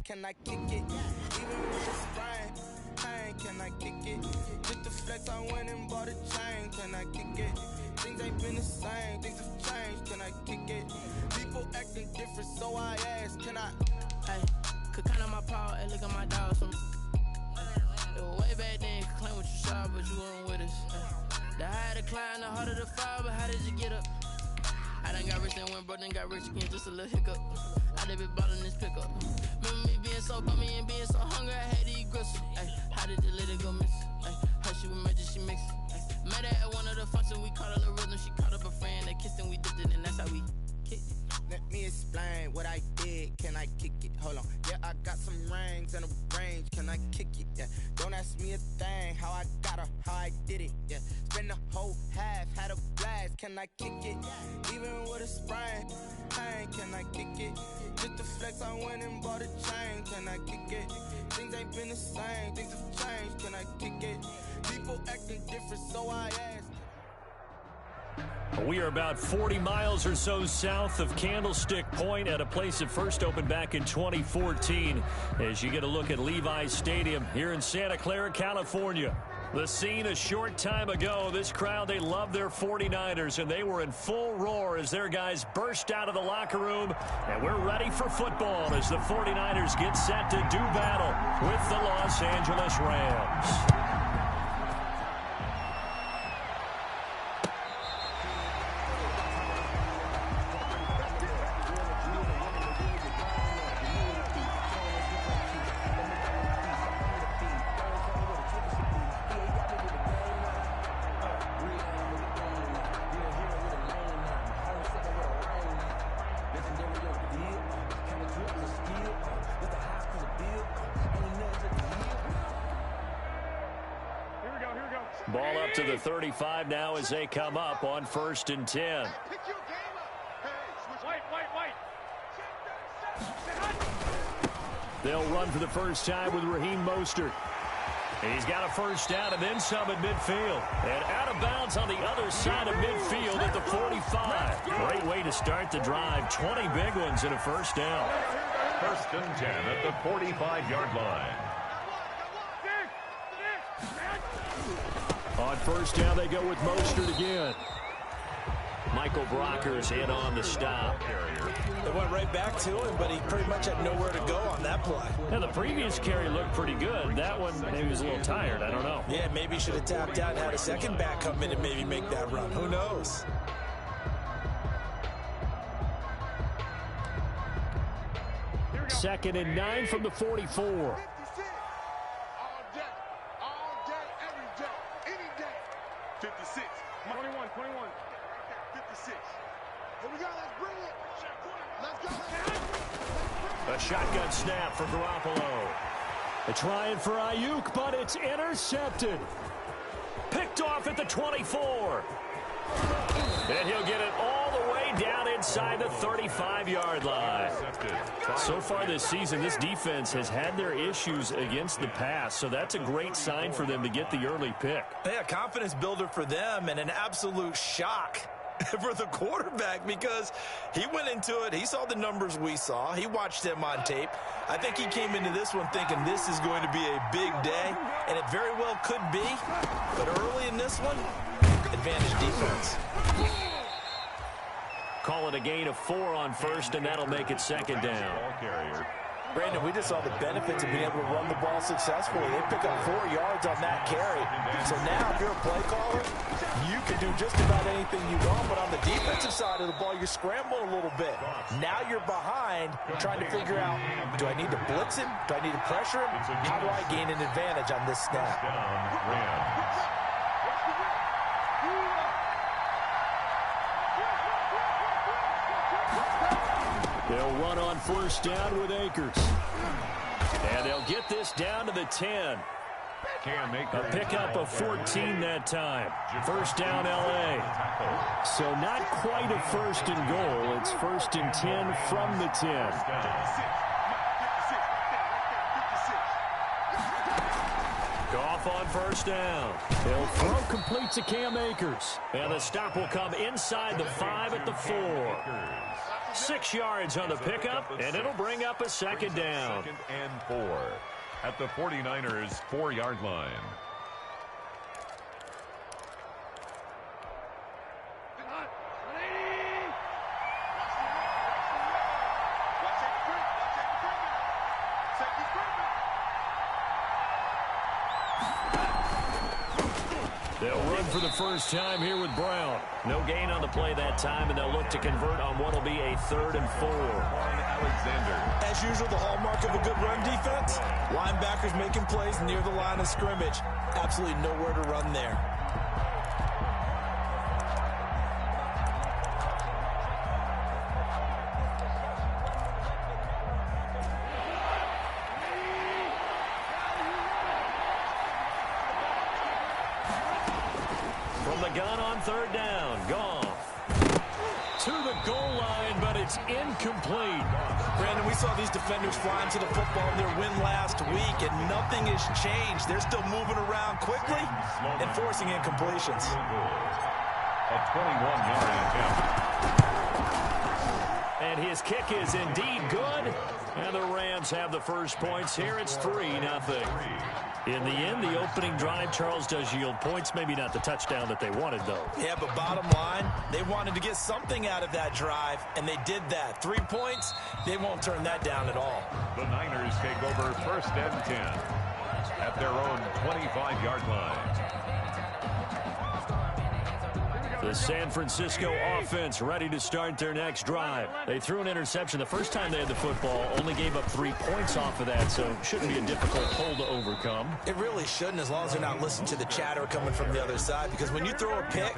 can I kick it? Even with a sprain, pain, can I kick it? Just the flex, I went and bought a chain, can I kick it? Things ain't been the same, things have changed, can I kick it? People acting different, so I ask, can I? Hey, could count on my power, hey, look at my dog. It was way back then, could claim what you saw, but you weren't with us. The higher the climb, the harder the fall, but how did you get up? I done got rich and went broke, then got rich again, just a little hiccup. I done been ballin' this pickup. Remember me being so bummy and being so hungry, I had to eat gristle. Ay, how did you let it go miss? Ay, how she with magic, she mix. Met her at one of the functions, we caught her the rhythm. She caught up a friend, they kissed and we dipped it, and that's how we kicked it. Let me explain what I did, can I kick it? Hold on, yeah, I got some rings and a range, can I kick it? Yeah, don't ask me a thing, how I got her, how I did it. Yeah, spend the whole half, had a blast, can I kick it? Even with a sprain, pain, can I kick it? Just the flex, I went and bought a chain, can I kick it? Things ain't been the same, things have changed, can I kick it? People acting different, so I ask. We are about 40 miles or so south of Candlestick Point at a place that first opened back in 2014 as you get a look at Levi's Stadium here in Santa Clara, California. The scene a short time ago, this crowd, they love their 49ers, and they were in full roar as their guys burst out of the locker room, and we're ready for football as the 49ers get set to do battle with the Los Angeles Rams. Ball up to the 35 now as they come up on 1st and 10. They'll run for the first time with Raheem Mostert. He's got a first down and then some at midfield. And out of bounds on the other side of midfield at the 45. Great way to start the drive. 20 big ones and a first down. 1st and 10 at the 45-yard line. On 1st down, they go with Mostert again. Michael Brockers in on the stop. They went right back to him, but he pretty much had nowhere to go on that play. Now, the previous carry looked pretty good. That one, maybe he was a little tired. I don't know. Yeah, maybe he should have tapped out and had a second back come in and maybe make that run. Who knows? Second and 9 from the 44. 56. 21. 56. Here we go. Let's bring it. Let's go. A shotgun snap for Garoppolo. They're trying for Ayuk, but it's intercepted. Picked off at the 24. And he'll get it all the way down inside the 35-yard line. So far this season, this defense has had their issues against the pass, so that's a great sign for them to get the early pick. Yeah, confidence builder for them and an absolute shock for the quarterback because he went into it. He saw the numbers we saw. He watched them on tape. I think he came into this one thinking this is going to be a big day, and it very well could be. But early in this one, advantage defense. Call it a gain of 4 on 1st, and that'll make it 2nd down. Brandon, we just saw the benefits of being able to run the ball successfully. They pick up 4 yards on that carry. So now, if you're a play caller, you can do just about anything you want. But on the defensive side of the ball, you're scrambling a little bit. Now you're behind, trying to figure out, do I need to blitz him? Do I need to pressure him? How do I gain an advantage on this snap? They'll run on 1st down with Akers. And they'll get this down to the 10. A pickup of 14 that time. 1st down, L.A. So not quite a 1st and goal. It's 1st and 10 from the 10. Goff on first down. He'll throw complete to Cam Akers. And the stop will come inside the 5 at the 4. 6 yards on the pickup, and it'll bring up a second down. 2nd and 4 at the 49ers' 4-yard line. They'll run for the first time here with Brown. No gain on the play that time, and they'll look to convert on what will be a 3rd and 4. Alexander. As usual, the hallmark of a good run defense, linebackers making plays near the line of scrimmage. Absolutely nowhere to run there. From the gun on 3rd down. Gone. To the goal line, but it's incomplete. Brandon, we saw these defenders flying to the football in their win last week, and nothing has changed. They're still moving around quickly and forcing incompletions. A 21-yard attempt. And his kick is indeed good. And the Rams have the first points here. It's 3-0. In the end, the opening drive, Charles, does yield points. Maybe not the touchdown that they wanted, though. Yeah, but bottom line, they wanted to get something out of that drive, and they did that. 3 points, they won't turn that down at all. The Niners take over 1st and 10 at their own 25-yard line. The San Francisco offense ready to start their next drive. They threw an interception the first time they had the football, only gave up 3 points off of that, so shouldn't be a difficult hole to overcome. It really shouldn't, as long as they're not listening to the chatter coming from the other side, because when you throw a pick,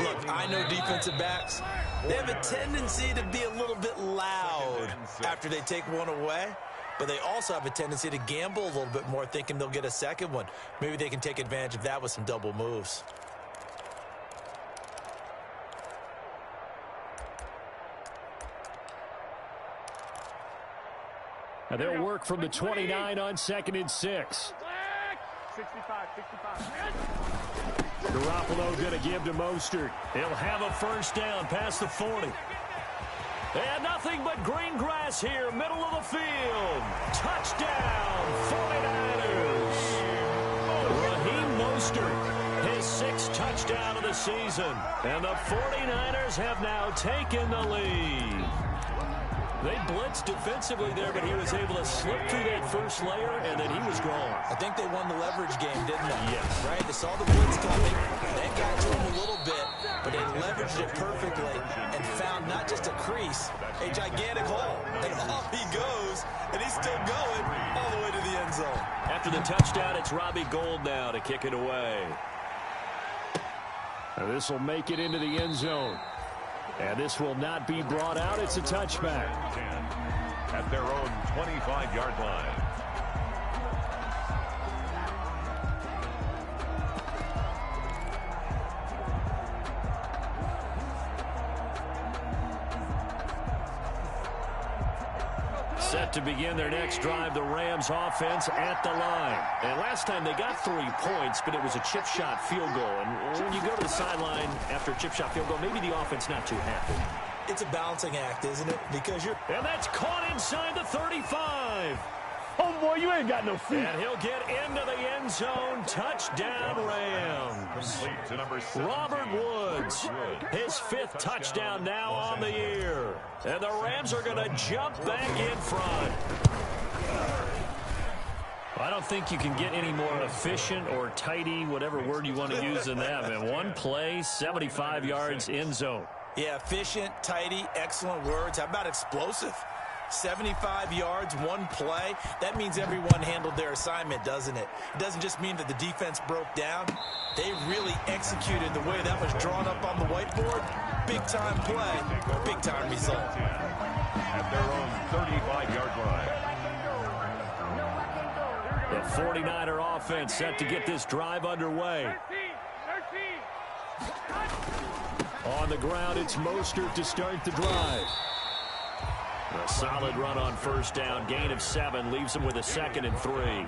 look, I know defensive backs, they have a tendency to be a little bit loud after they take one away, but they also have a tendency to gamble a little bit more, thinking they'll get a second one. Maybe they can take advantage of that with some double moves. And they'll work from the 29 on 2nd and 6. 65. Garoppolo going to give to Mostert. He'll have a first down past the 40. And nothing but green grass here, middle of the field. Touchdown, 49ers. Raheem Mostert, his 6th touchdown of the season. And the 49ers have now taken the lead. They blitzed defensively there, but he was able to slip through that first layer, and then he was gone. I think they won the leverage game, didn't they? Yes. Right? They saw the blitz coming. They got to him a little bit, but they leveraged it perfectly and found not just a crease, a gigantic hole. And off he goes, and he's still going all the way to the end zone. After the touchdown, it's Robbie Gould now to kick it away. And this will make it into the end zone. And this will not be brought out. It's a touchback. At their own 25-yard line. Set to begin their next drive, the Rams offense at the line. And last time they got 3 points, but it was a chip shot field goal. And when you go to the sideline after a chip shot field goal, maybe the offense not too happy. It's a balancing act, isn't it? Because you're... And that's caught inside the 35. Homeboy, you ain't got no feet. And he'll get into the end zone. Touchdown, Rams. Complete to number 7. Robert Woods, his 5th touchdown now on the year. And the Rams are going to jump back in front. I don't think you can get any more efficient or tidy, whatever word you want to use in that. Man, one play, 75 yards, end zone. Yeah, efficient, tidy, excellent words. How about explosive? 75 yards, one play. That means everyone handled their assignment, doesn't it? It doesn't just mean that the defense broke down. They really executed the way that was drawn up on the whiteboard. Big-time play, big-time result. At their own 35-yard line. The 49er offense set to get this drive underway. 13. On the ground, it's Mostert to start the drive. A solid run on first down. Gain of 7 leaves him with a 2nd and 3.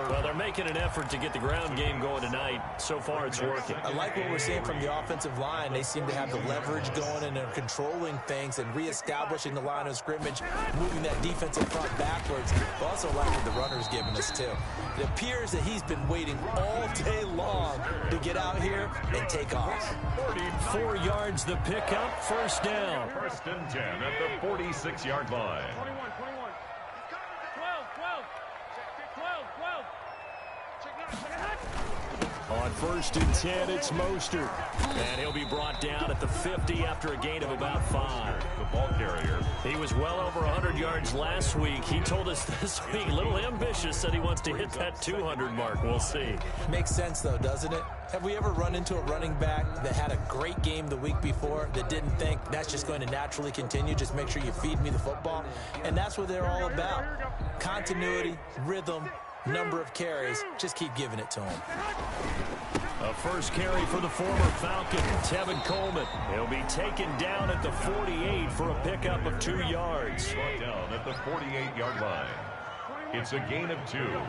Well, they're making an effort to get the ground game going tonight. So far, it's working. I like what we're seeing from the offensive line. They seem to have the leverage going, and they're controlling things and reestablishing the line of scrimmage, moving that defensive front backwards. I also like what the runner's giving us, too. It appears that he's been waiting all day long to get out here and take off. 4 yards the pickup, first down. 1st and 10 at the 46-yard line. 21. 12. On 1st and 10, it's Mostert. And he'll be brought down at the 50 after a gain of about 5. The ball carrier. He was well over 100 yards last week. He told us this week, a little ambitious, said he wants to hit that 200 mark. We'll see. Makes sense, though, doesn't it? Have we ever run into a running back that had a great game the week before that didn't think that's just going to naturally continue? Just make sure you feed me the football. And that's what they're all about. Continuity, rhythm, number of carries. Just keep giving it to him. A first carry for the former Falcon, Tevin Coleman. He'll be taken down at the 48 for a pickup of 2 yards. Brought down at the 48-yard line. It's a gain of 2.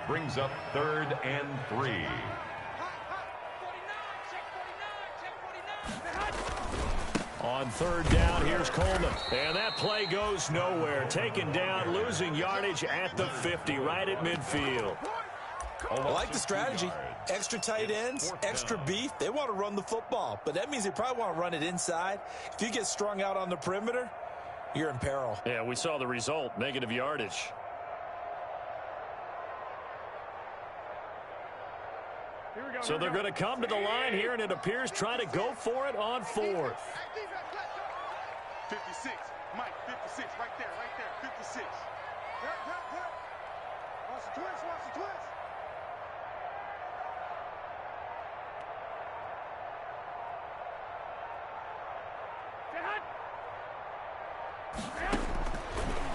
Brings up 3rd and 3. On 3rd down, here's Coleman. And that play goes nowhere. Taken down, losing yardage at the 50, right at midfield. I like the strategy. Extra tight ends, extra beef. They want to run the football, but that means they probably want to run it inside. If you get strung out on the perimeter, you're in peril. Yeah, we saw the result, negative yardage. So they're going to come to the line here, and it appears trying to go for it on 4th. 56. Mike, 56. Right there. 56. Watch the twist.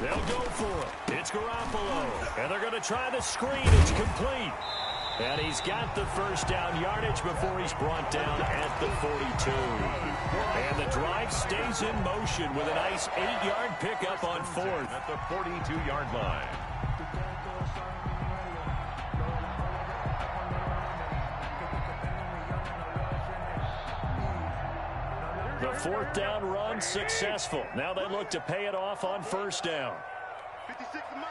They'll go for it. It's Garoppolo. And they're going to try the screen. It's complete. And he's got the first down yardage before he's brought down at the 42. And the drive stays in motion with a nice 8-yard pickup on 4th. At the 42-yard line. The 4th down run successful. Now they look to pay it off on first down. 56 is Mike.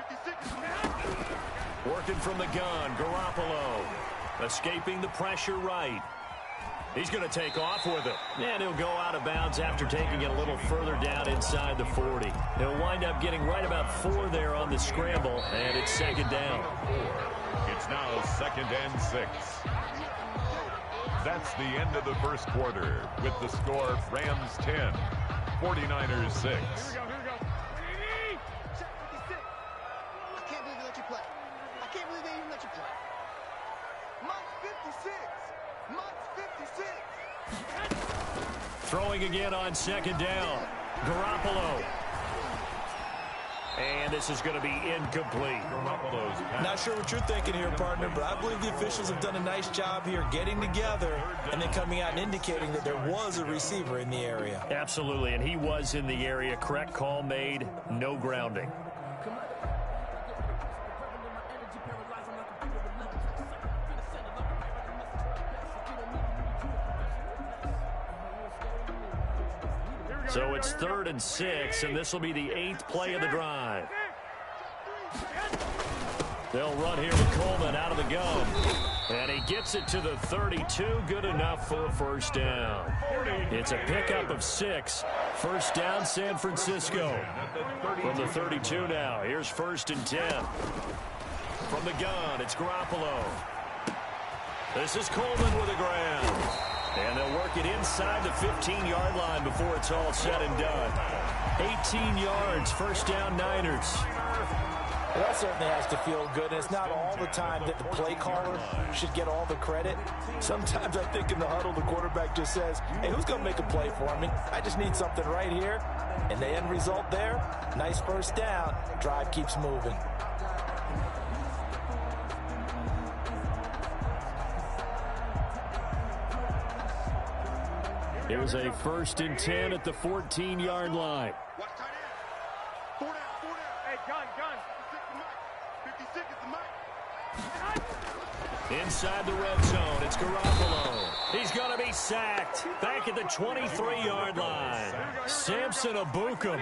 56 is Mike. Working from the gun, Garoppolo. Escaping the pressure right. He's going to take off with it. And he'll go out of bounds after taking it a little further down inside the 40. He'll wind up getting right about 4 there on the scramble, and it's 2nd down. It's now 2nd and 6. That's the end of the first quarter with the score Rams 10, 49ers 6. Here we go. Check 56. I can't believe they let you play. I can't believe they even let you play. Mike's 56. Mike's 56. Throwing again on 2nd down. Garoppolo. And this is going to be incomplete. Not sure what you're thinking here, partner, but I believe the officials have done a nice job here getting together and then coming out and indicating that there was a receiver in the area. Absolutely, and he was in the area. Correct call made. No grounding. So it's 3rd and 6, and this will be the 8th play of the drive. They'll run here with Coleman out of the gun. And he gets it to the 32. Good enough for a first down. It's a pickup of 6. First down, San Francisco. From the 32 now. Here's 1st and 10. From the gun, it's Garoppolo. This is Coleman with a grab. And they'll work it inside the 15-yard line before it's all said and done. 18 yards, first down Niners. Well, that certainly has to feel good, and it's not all the time that the play caller should get all the credit. Sometimes I think in the huddle, the quarterback just says, hey, who's going to make a play for me? I just need something right here. And the end result there, nice first down. Drive keeps moving. Here's a 1st and 10 at the 14-yard line. inside the red zone. It's Garoppolo. He's going to be sacked back at the 23-yard line. Samson Abukum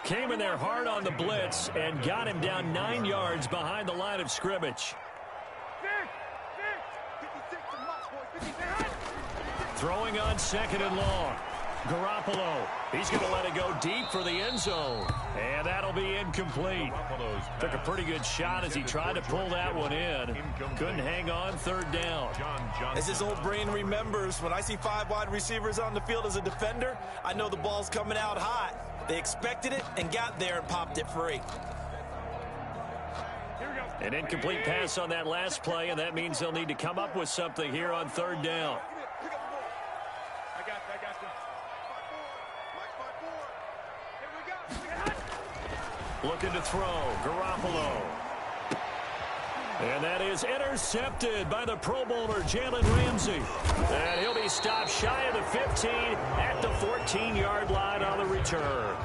came in there hard on the blitz and got him down 9 yards behind the line of scrimmage. Throwing on 2nd and long. Garoppolo, he's going to let it go deep for the end zone. And that'll be incomplete. Took a pretty good shot as he tried to pull that one in. Couldn't hang on 3rd down. As his old brain remembers, when I see 5 wide receivers on the field as a defender, I know the ball's coming out hot. They expected it and got there and popped it free. An incomplete pass on that last play, and that means they'll need to come up with something here on 3rd down. Looking to throw, Garoppolo. And that is intercepted by the Pro Bowler, Jalen Ramsey. And he'll be stopped shy of the 15 at the 14-yard line on the return.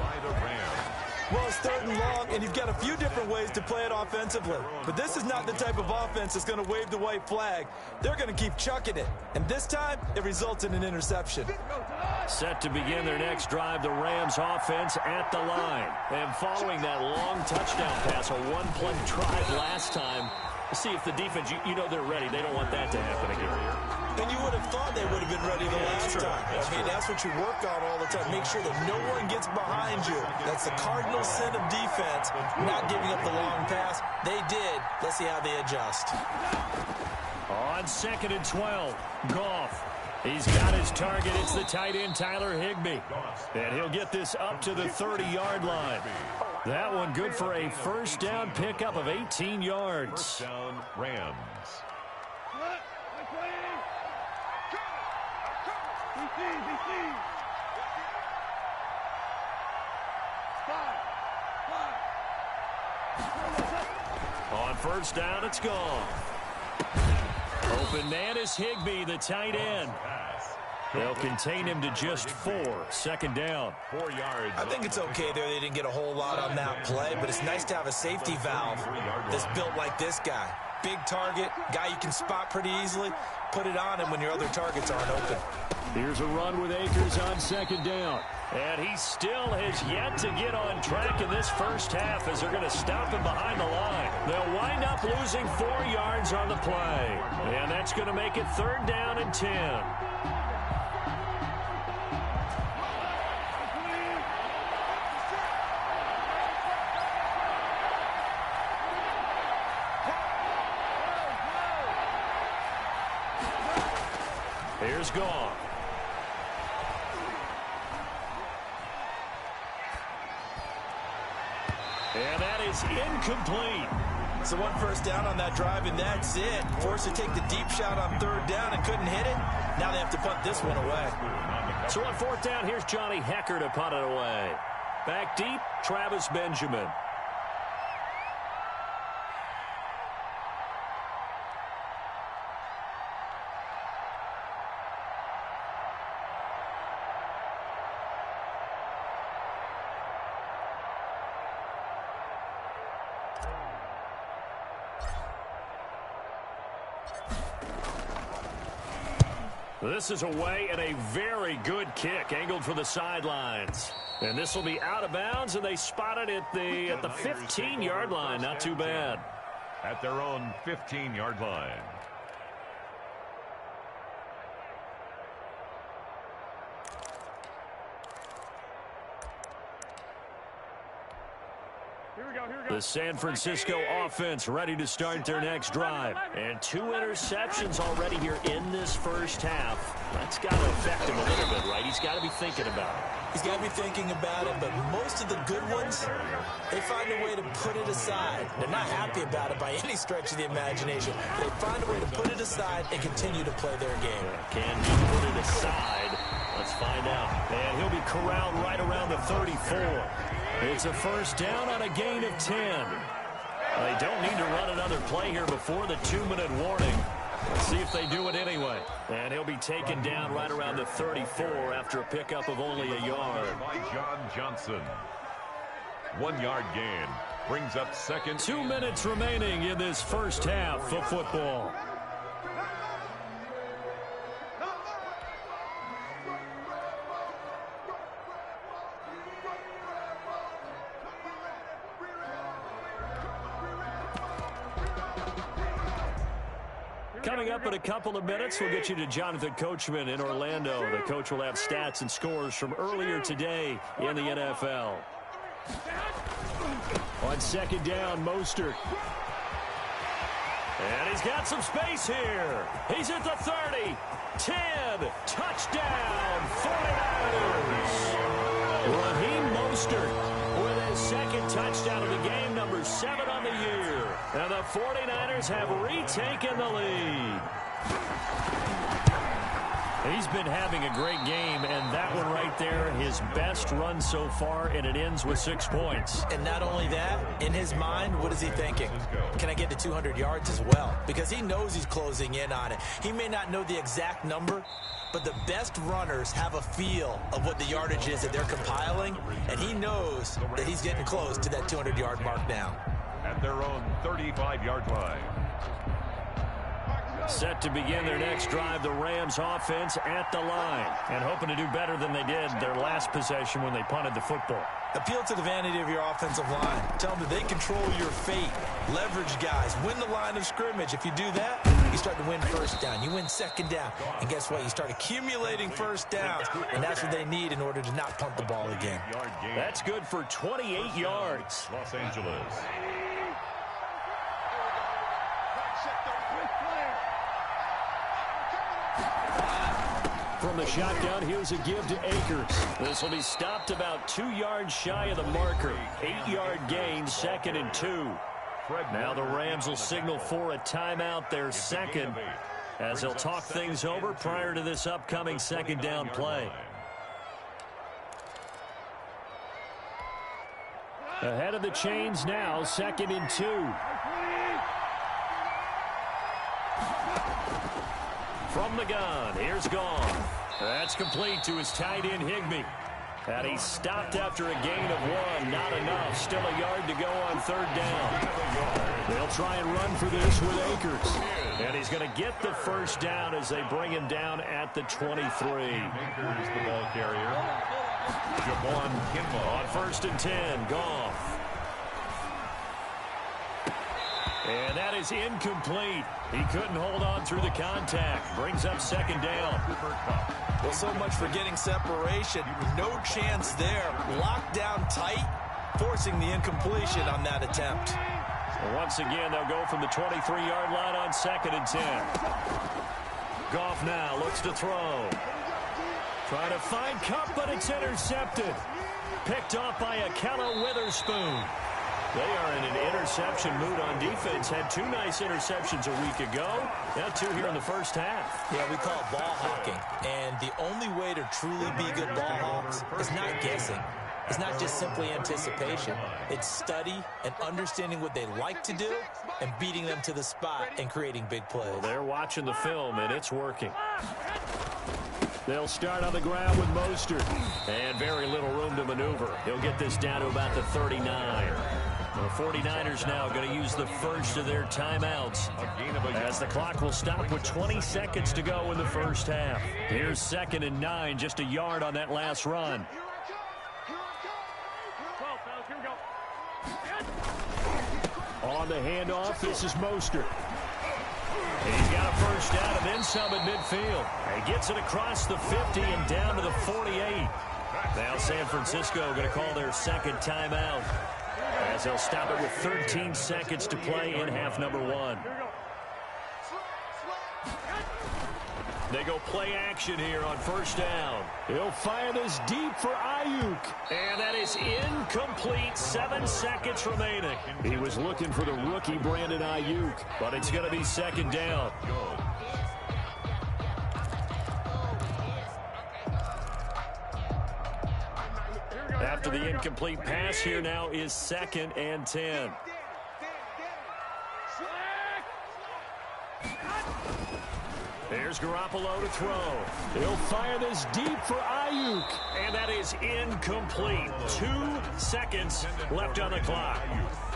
Well, it's 3rd and long, and you've got a few different ways to play it offensively. But this is not the type of offense that's going to wave the white flag. They're going to keep chucking it. And this time, it results in an interception. Set to begin their next drive, the Rams offense at the line. And following that long touchdown pass, a one-play drive last time, see if the defense, you know they're ready. They don't want that to happen again. And you would have thought they would have been ready the last time. That's what you work on all the time. Make sure that no one gets behind you. That's the cardinal sin of defense, not giving up the long pass. They did. Let's see how they adjust. On 2nd and 12, Goff. He's got his target. It's the tight end, Tyler Higbee. And he'll get this up to the 30-yard line. That one good for a first down pickup of 18 yards. First down, Rams. On first down, it's gone. Open man is Higbee, the tight end. They'll contain him to just 4. 2nd down. 4 yards. I think it's okay there. They didn't get a whole lot on that play, but it's nice to have a safety valve that's built like this guy. Big target, guy you can spot pretty easily. Put it on him when your other targets aren't open. Here's a run with Akers on 2nd down. And he still has yet to get on track in this first half as they're going to stop him behind the line. They'll wind up losing 4 yards on the play. And that's going to make it 3rd down and 10. Here's Goff. And that is incomplete. So 1 first down on that drive, and that's it. Forced to take the deep shot on 3rd down and couldn't hit it. Now they have to punt this one away. So on 4th down, here's Johnny Hecker to punt it away. Back deep, Travis Benjamin. This is away and a very good kick angled for the sidelines. And this will be out of bounds, and they spot it at the 15-yard line. Not too bad. At their own 15-yard line. The San Francisco offense ready to start their next drive. And 2 interceptions already here in this first half. That's got to affect him a little bit, right? He's got to be thinking about it. He's got to be thinking about it, but most of the good ones, they find a way to put it aside. They're not happy about it by any stretch of the imagination. They find a way to put it aside and continue to play their game. Can he put it aside? Let's find out. And he'll be corralled right around the 34. It's a first down on a gain of 10. They don't need to run another play here before the 2-minute warning. Let's see if they do it anyway. And he'll be taken down right around the 34 after a pickup of only a yard. By John Johnson. 1-yard gain. Brings up second. 2 minutes remaining in this first half of football. Coming up in a couple of minutes, we'll get you to Jonathan Coachman in Orlando. The coach will have stats and scores from earlier today in the NFL. On second down, Mostert. And he's got some space here. He's at the 30. 10. Touchdown, 49ers. Raheem Mostert with his second touchdown of the game, number 7 on the year. And the 49ers have retaken the lead. He's been having a great game, and that one right there, his best run so far, and it ends with 6 points. And not only that, in his mind, what is he thinking? Can I get to 200 yards as well? Because he knows he's closing in on it. He may not know the exact number, but the best runners have a feel of what the yardage is that they're compiling, and he knows that he's getting close to that 200-yard mark now. At their own 35-yard line. Set to begin their next drive, the Rams offense at the line, and hoping to do better than they did their last possession when they punted the football. Appeal to the vanity of your offensive line. Tell them that they control your fate. Leverage guys. Win the line of scrimmage. If you do that, you start to win first down. You win second down. And guess what? You start accumulating first downs, and that's what they need in order to not punt the ball again. That's good for 28 yards. Los Angeles. From the shotgun, here's a give to Akers. This will be stopped about 2 yards shy of the marker. 8-yard gain, 2nd and 2. Now the Rams will signal for a timeout, their second, as they'll talk things over prior to this upcoming second down play. Ahead of the chains now, 2nd and 2. From the gun, here's Gone. That's complete to his tight end, Higbee. And he stopped after a gain of 1. Not enough. Still a yard to go on 3rd down. They'll try and run for this with Akers. And he's going to get the first down as they bring him down at the 23. Akers, the ball carrier. Javon Kinlaw. On 1st and 10, Goff. And that is incomplete. He couldn't hold on through the contact. Brings up 2nd down. Well, so much for getting separation. No chance there. Locked down tight, forcing the incompletion on that attempt. And once again, they'll go from the 23-yard line on 2nd and 10. Goff now looks to throw. Trying to find Kupp, but it's intercepted. Picked off by Akello Witherspoon. They are in an interception mood on defense. Had 2 nice interceptions a week ago. Now 2 here in the first half. Yeah, we call it ball hawking. And the only way to truly be good ball hawks is not guessing. It's not just simply anticipation. It's study and understanding what they like to do and beating them to the spot and creating big plays. Well, they're watching the film, and it's working. They'll start on the ground with Mostert. And very little room to maneuver. He'll get this down to about the 39. The 49ers now going to use the first of their timeouts as the clock will stop with 20 seconds to go in the first half. Here's 2nd and 9, just a yard on that last run. On the handoff, this is Mostert. He's got a first down and then some at midfield. He gets it across the 50 and down to the 48. Now San Francisco going to call their second timeout, as they'll stop it with 13 seconds to play in half number 1. They go play action here on first down. He'll fire this deep for Ayuk. And that is incomplete. 7 seconds remaining. He was looking for the rookie Brandon Ayuk, but it's going to be 2nd down. After the incomplete pass, here now is 2nd and 10. There's Garoppolo to throw. He'll fire this deep for Ayuk. And that is incomplete. 2 seconds left on the clock.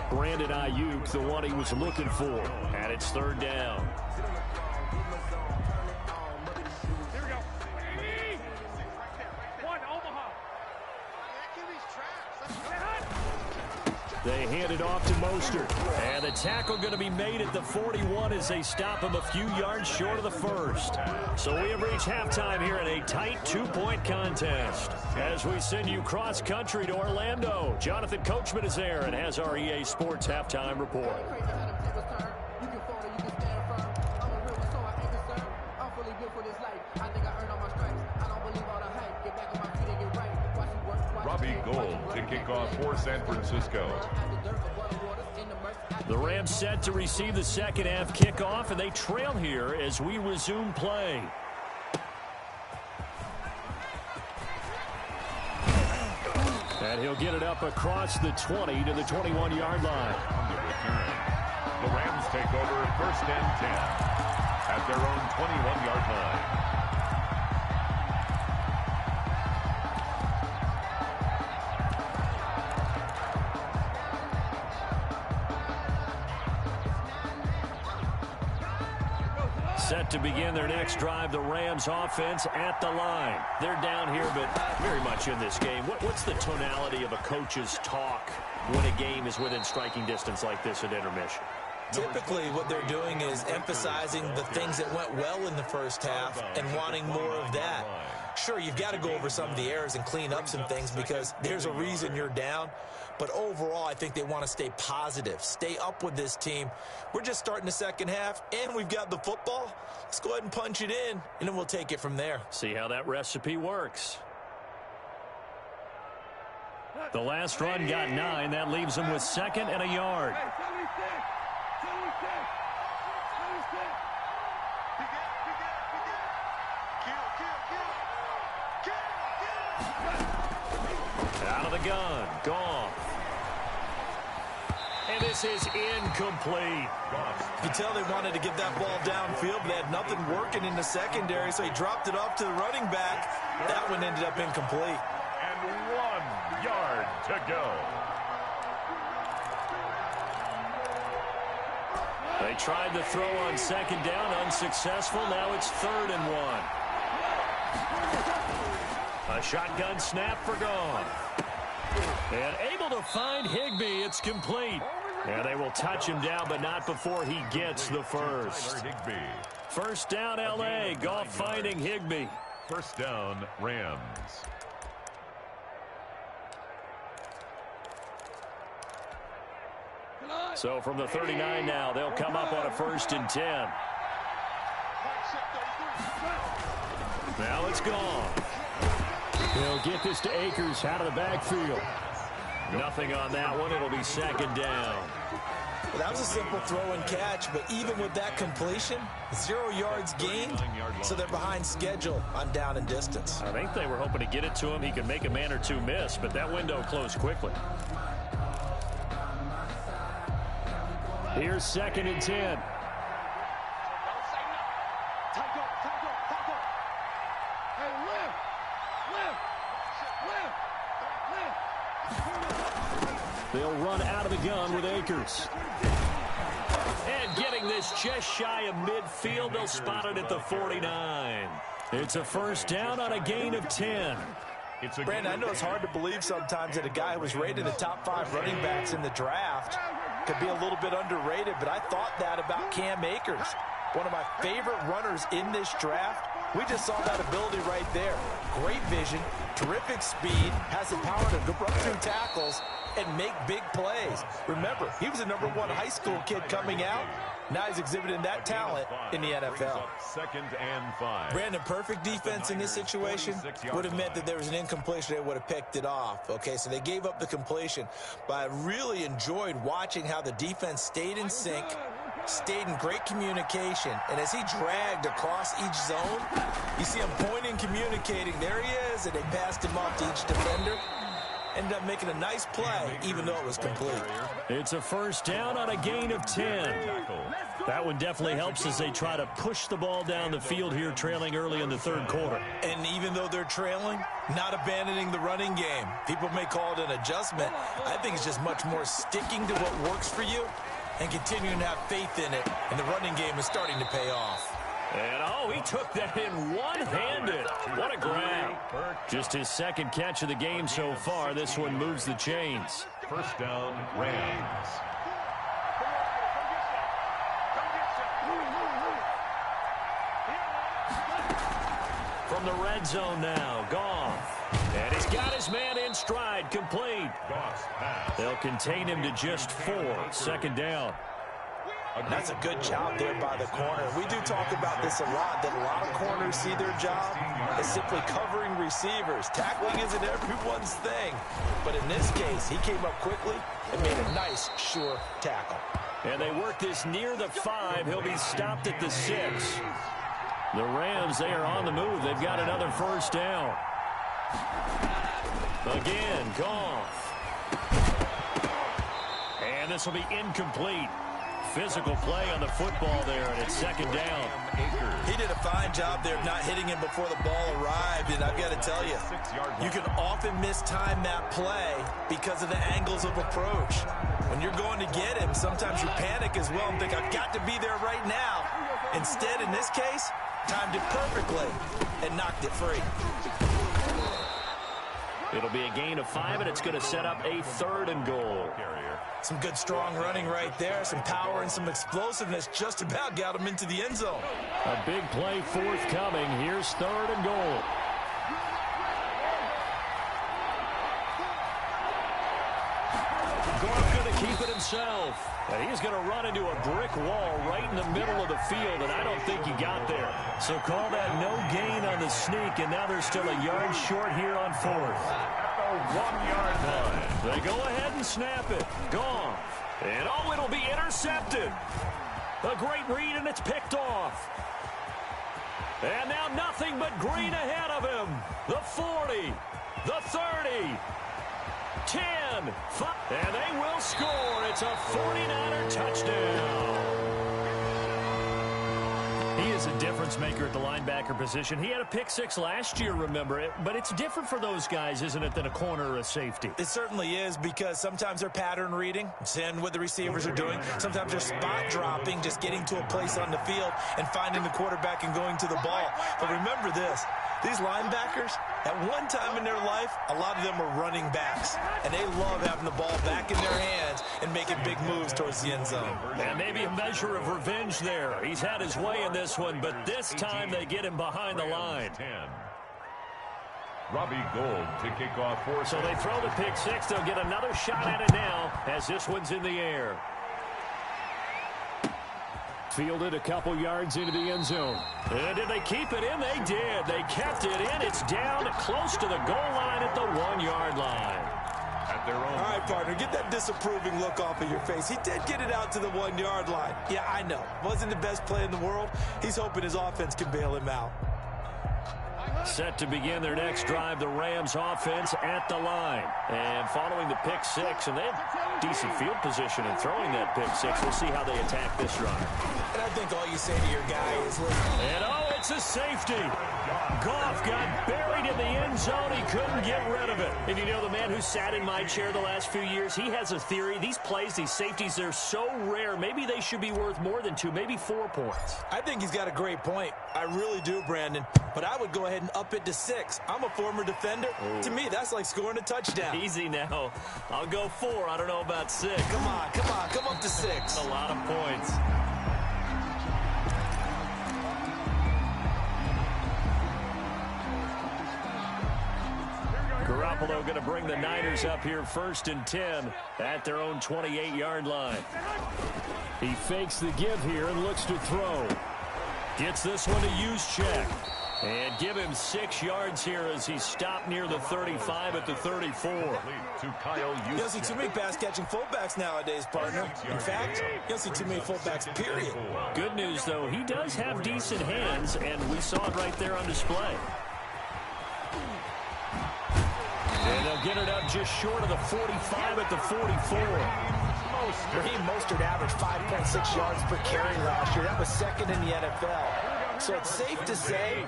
Brandon Ayuk, the one he was looking for. And it's 3rd down. They hand it off to Mostert. And And the tackle going to be made at the 41 as they stop him a few yards short of the first. So we have reached halftime here in a tight 2-point contest. As we send you cross-country to Orlando, Jonathan Coachman is there and has our EA Sports halftime report. Robbie Gould to kick off for San Francisco. The Rams set to receive the second half kickoff, and they trail here as we resume play. And he'll get it up across the 20 to the 21-yard line. On the return, the Rams take over 1st and 10 at their own 21-yard line. Set to begin their next drive, the Rams offense at the line. They're down here, but very much in this game. What's the tonality of a coach's talk when a game is within striking distance like this at intermission? Typically, what they're doing is emphasizing the things that went well in the first half and wanting more of that. Sure, you've got to go over some of the errors and clean up some things because there's a reason you're down. But overall, I think they want to stay positive, stay up with this team. We're just starting the second half, and we've got the football. Let's go ahead and punch it in, and then we'll take it from there. See how that recipe works. The last run got 9. That leaves them with 2nd and a yard. Out of the gun. Gone. And this is incomplete. You can tell they wanted to get that ball downfield, but they had nothing working in the secondary, so he dropped it off to the running back. That one ended up incomplete. And 1 yard to go. They tried the throw on 2nd down, unsuccessful. Now it's 3rd and 1. A shotgun snap for gone. And able to find Higbee. It's complete. And they will touch him down, but not before he gets the first. First down, L.A. Goff finding Higbee. First down, Rams. So from the 39 now, they'll come up on a 1st and 10. Now it's gone. He'll get this to Akers out of the backfield. Nothing on that one. It'll be 2nd down. Well, that was a simple throw and catch, but even with that completion, 0 yards gained, so they're behind schedule on down and distance. I think they were hoping to get it to him. He could make a man or two miss, but that window closed quickly. Here's 2nd and 10. They'll run out of the gun with Akers. And getting this just shy of midfield, they'll spot it at the 49. It's a first down on a gain of 10. Brandon, I know it's hard to believe sometimes that a guy who was rated the top 5 running backs in the draft could be a little bit underrated, but I thought that about Cam Akers. One of my favorite runners in this draft. We just saw that ability right there. Great vision, terrific speed, has the power to run through tackles and make big plays. Remember, he was a #1 high school kid coming out. Now he's exhibiting that talent in the NFL. 2nd and 5. Brandon, perfect defense in this situation would have meant that there was an incompletion. They would have picked it off. Okay, so they gave up the completion. But I really enjoyed watching how the defense stayed in sync, stayed in great communication. And as he dragged across each zone, you see him pointing, communicating. There he is, and they passed him off to each defender. Ended up making a nice play, even though it was complete. It's a first down on a gain of 10. That one definitely helps as they try to push the ball down the field here, trailing early in the 3rd quarter. And even though they're trailing, not abandoning the running game. People may call it an adjustment. I think it's just much more sticking to what works for you and continuing to have faith in it. And the running game is starting to pay off. And, oh, he took that in one-handed. What a grab. Just his 2nd catch of the game so far. This one moves the chains. First down, Rams. the red zone now. Goff. And he's got his man in stride, complete. They'll contain him to just 4. Second down. That's a good job there by the corner. We do talk about this a lot, that a lot of corners see their job as simply covering receivers. Tackling isn't everyone's thing. But in this case, he came up quickly and made a nice, sure tackle. And they work this near the 5. He'll be stopped at the 6. The Rams, they are on the move. They've got another first down. Again, Goff. And this will be incomplete. Physical play on the football there, and it's second down. He did a fine job there of not hitting him before the ball arrived, and I've got to tell you, you can often mistime that play because of the angles of approach. When you're going to get him, sometimes you panic as well and think, I've got to be there right now. Instead, in this case, timed it perfectly and knocked it free. It'll be a gain of 5, and it's going to set up a 3rd and goal. Some good, strong running right there. Some power and some explosiveness just about got him into the end zone. A big play forthcoming. Here's 3rd and goal. Goff going to keep it himself. And he's going to run into a brick wall right in the middle of the field, and I don't think he got there. So call that no gain on the sneak, and now they're still a yard short here on 4th. 1-yard line. They go ahead and snap it. Goff. And oh, it'll be intercepted. A great read, and it's picked off. And now nothing but green ahead of him. The 40, the 30, 10, 5, and they will score. It's a 49er touchdown. He is a difference maker at the linebacker position. He had a pick 6 last year, remember it, but it's different for those guys, isn't it, than a corner or a safety? It certainly is, because sometimes they're pattern reading, seeing what the receivers are doing. Sometimes they're spot dropping, just getting to a place on the field and finding the quarterback and going to the ball. But remember this, these linebackers, at one time in their life, a lot of them were running backs, and they love having the ball back in their hands and making big moves towards the end zone. And maybe a measure of revenge there. He's had his way in this one, but this time they get him behind the line. 10. Robbie Gould to kick off 4. So they throw the pick 6. They'll get another shot at it now as this one's in the air. Fielded a couple yards into the end zone. And did they keep it in? They did. They kept it in. It's down close to the goal line at the 1-yard line. At their own. All right, partner, get that disapproving look off of your face. He did get it out to the 1-yard line. Yeah, I know. Wasn't the best play in the world. He's hoping his offense can bail him out. Set to begin their next drive, the Rams offense at the line. And following the pick 6, and they have decent field position in throwing that pick 6. We'll see how they attack this drive. And I think all you say to your guy is, listen. And oh, it's a safety. Goff got buried in the end zone. He couldn't get rid of it. And you know, the man who sat in my chair the last few years, he has a theory. These plays, these safeties, they're so rare. Maybe they should be worth more than 2, maybe 4 points. I think he's got a great point. I really do, Brandon. But I would go ahead and up it to 6. I'm a former defender. Ooh. To me, that's like scoring a touchdown. Easy now. I'll go 4. I don't know about 6. Come on. Come up to 6. A lot of points. Garoppolo going to bring the Niners up here 1st and 10 at their own 28-yard line. He fakes the give here and looks to throw. Gets this one to Juszczyk. And give him 6 yards here as he stopped near the 35 at the 34. To Kyle Juszczyk. You don't see too many pass-catching fullbacks nowadays, partner. In fact, you don't see too many fullbacks, period. Good news, though, he does have decent hands, and we saw it right there on display. And they'll get it up just short of the 45 at the 44. Raheem Mostert averaged 5.6 yards per carry last year. That was 2nd in the NFL. So it's safe to say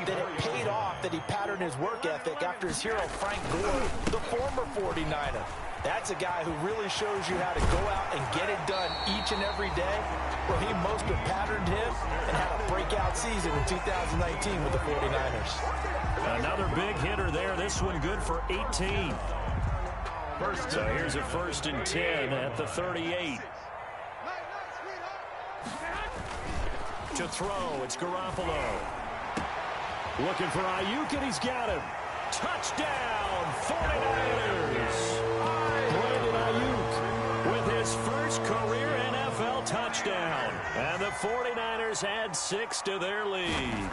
that it paid off that he patterned his work ethic after his hero Frank Gore, the former 49er. That's a guy who really shows you how to go out and get it done each and every day. Raheem Mostert patterned him and had a breakout season in 2019 with the 49ers. Another big hitter there. This one good for 18. So here's a 1st and 10 at the 38. To throw, it's Garoppolo. Looking for Ayuk, and he's got him. Touchdown, 49ers. Brandon Ayuk with his first career NFL touchdown. And the 49ers add 6 to their lead.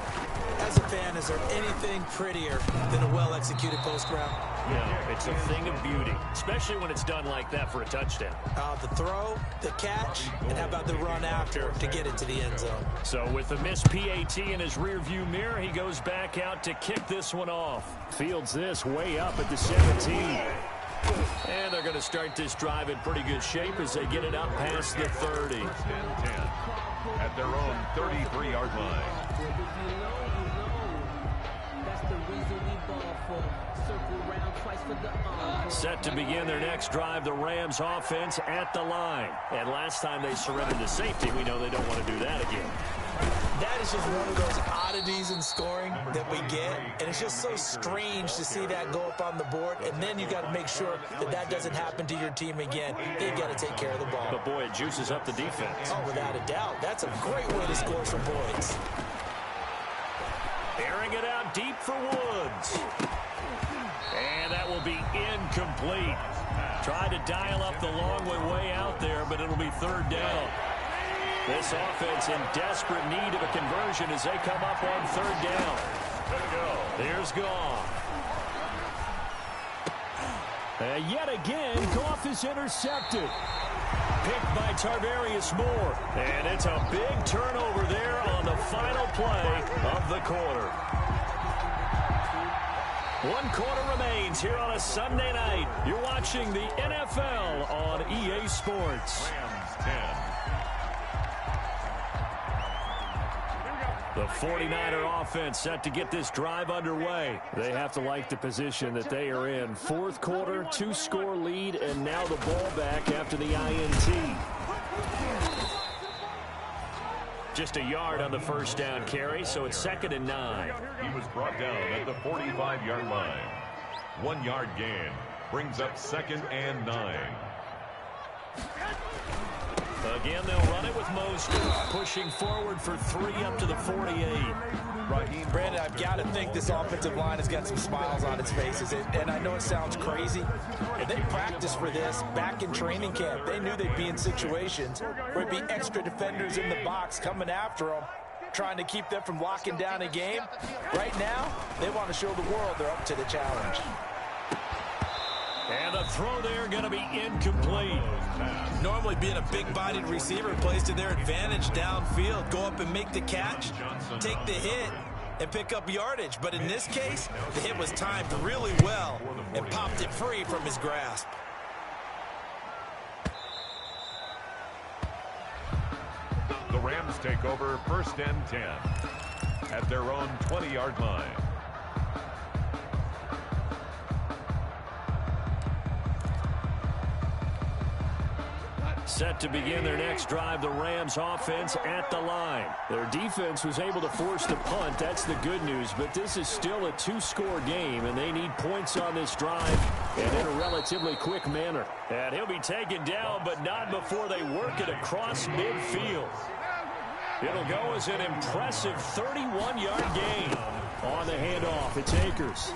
As a fan, is there anything prettier than a well-executed post route? Yeah, it's a thing of beauty, especially when it's done like that for a touchdown. The throw, the catch, and how about the run after to get into the end zone? So with the missed PAT in his rearview mirror, he goes back out to kick this one off. Fields this way up at the 17. And they're going to start this drive in pretty good shape as they get it up past the 30. At their own 33-yard line. Set to begin their next drive, the Rams offense at the line. And last time they surrendered to safety, we know they don't want to do that again. That is just one of those oddities in scoring that we get, and it's just so strange to see that go up on the board, and then you got to make sure that that doesn't happen to your team again. They got to take care of the ball. But boy, it juices up the defense. Oh, without a doubt. That's a great way to score some points. Airing it out deep for Woods. And that will be incomplete. Tried to dial up the long way out there, but it'll be third down. This offense in desperate need of a conversion as they come up on third down. There's Goff. And yet again, Goff is intercepted. Picked by Tarvarius Moore. And it's a big turnover there on the final play of the quarter. 1 quarter remains here on a Sunday night. You're watching the NFL on EA Sports. Rams 10. The 49er offense set to get this drive underway. They have to like the position that they are in. Fourth quarter, 2-score lead, and now the ball back after the INT. Just a yard on the first down carry, so it's 2nd and 9. He was brought down at the 45-yard line. 1 yard gain brings up 2nd and 9. Again, they'll run it with Mostert, pushing forward for 3 up to the 48. Brandon, I've got to think this offensive line has got some smiles on its faces. And I know it sounds crazy, but they practiced for this back in training camp. They knew they'd be in situations where it'd be extra defenders in the box coming after them, trying to keep them from locking down a game. Right now, they want to show the world they're up to the challenge. And the throw there going to be incomplete. Normally being a big-bodied receiver plays to their advantage downfield. Go up and make the catch, take the hit, and pick up yardage. But in this case, the hit was timed really well and popped it free from his grasp. The Rams take over 1st and 10 at their own 20-yard line. Set to begin their next drive, the Rams offense at the line. Their defense was able to force the punt. That's the good news, but this is still a 2-score game, and they need points on this drive and in a relatively quick manner. And he'll be taken down, but not before they work it across midfield. It'll go as an impressive 31-yard gain. On the handoff, it's Akers.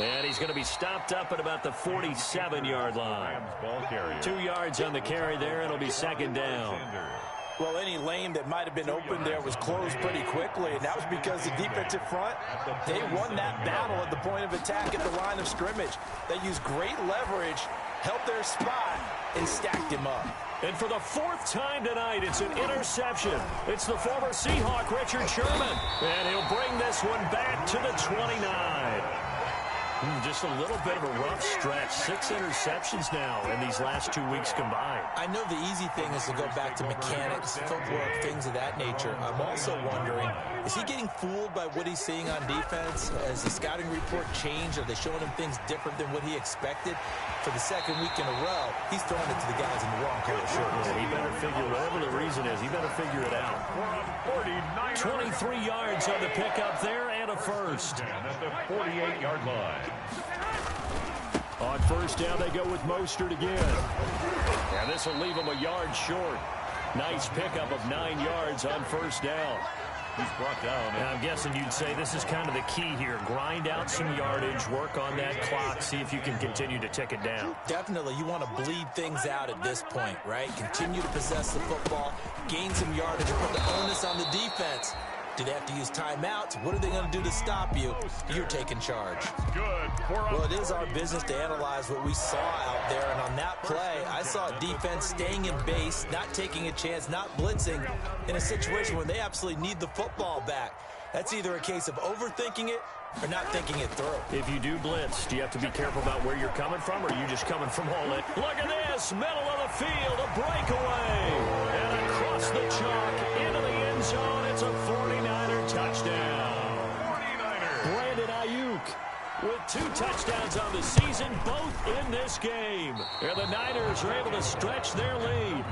And he's going to be stopped up at about the 47-yard line. 2 yards on the carry there, and it'll be 2nd down. Well, any lane that might have been open there was closed pretty quickly, and that was because the defensive front, they won that battle at the point of attack at the line of scrimmage. They used great leverage, helped their spot, and stacked him up. And for the 4th time tonight, it's an interception. It's the former Seahawk, Richard Sherman. And he'll bring this one back to the 29. Just a little bit of a rough stretch. 6 interceptions now in these last 2 weeks combined. I know the easy thing is to go back to mechanics, footwork, things of that nature. I'm also wondering, is he getting fooled by what he's seeing on defense? Has the scouting report changed? Are they showing him things different than what he expected? For the 2nd week in a row, he's throwing it to the guys in the wrong color shirt. Yeah, he better figure, whatever the reason is, he better figure it out. 23 yards on the pickup there and a first. At the 48-yard line. On first down, they go with Mostert again. And this will leave him a yard short. Nice pickup of 9 yards on first down. He's brought down. And I'm guessing you'd say this is kind of the key here. Grind out some yardage, work on that clock, see if you can continue to tick it down. Definitely, you want to bleed things out at this point, right? Continue to possess the football, gain some yardage, and put the onus on the defense. Do they have to use timeouts? What are they going to do to stop you? You're taking charge. Good. Well, it is our business to analyze what we saw out there, and on that play, I saw defense staying in base, not taking a chance, not blitzing in a situation where they absolutely need the football back. That's either a case of overthinking it or not thinking it through. If you do blitz, do you have to be careful about where you're coming from, or are you just coming from all in? Look at this, middle of the field, a breakaway, and across the chalk, into the end zone, it's a 49er touchdown. 49ers. Brandon Ayuk with 2 touchdowns on the season, both in this game. And the Niners are able to stretch their lead.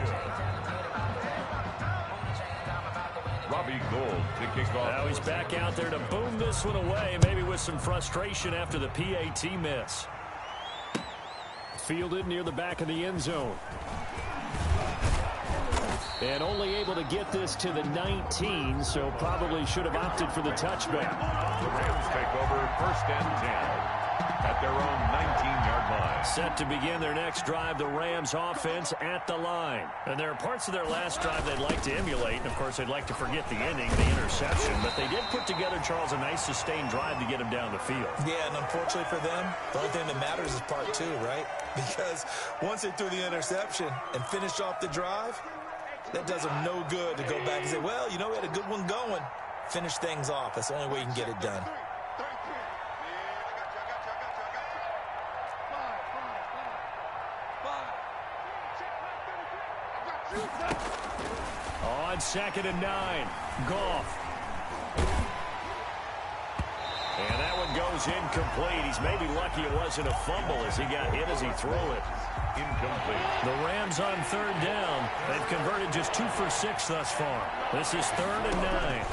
Robbie Gould to kick off. Now he's back out there to boom this one away, maybe with some frustration after the PAT miss. Fielded near the back of the end zone. And only able to get this to the 19, so probably should have opted for the touchback. The Rams take over 1st and 10 at their own 19-yard line. Set to begin their next drive, the Rams offense at the line. And there are parts of their last drive they'd like to emulate. And, of course, they'd like to forget the ending, the interception. But they did put together, Charles, a nice sustained drive to get him down the field. Yeah, and unfortunately for them, the only thing that matters is part 2, right? Because once they threw the interception and finished off the drive, that does them no good to go back and say, well, you know, we had a good one going. Finish things off. That's the only way you can get it done. On 2nd and 9, Goff. And that one goes incomplete. He's maybe lucky it wasn't a fumble as he got hit as he threw it. Incomplete. The Rams on 3rd down. They've converted just 2 for 6 thus far. This is 3rd and 9.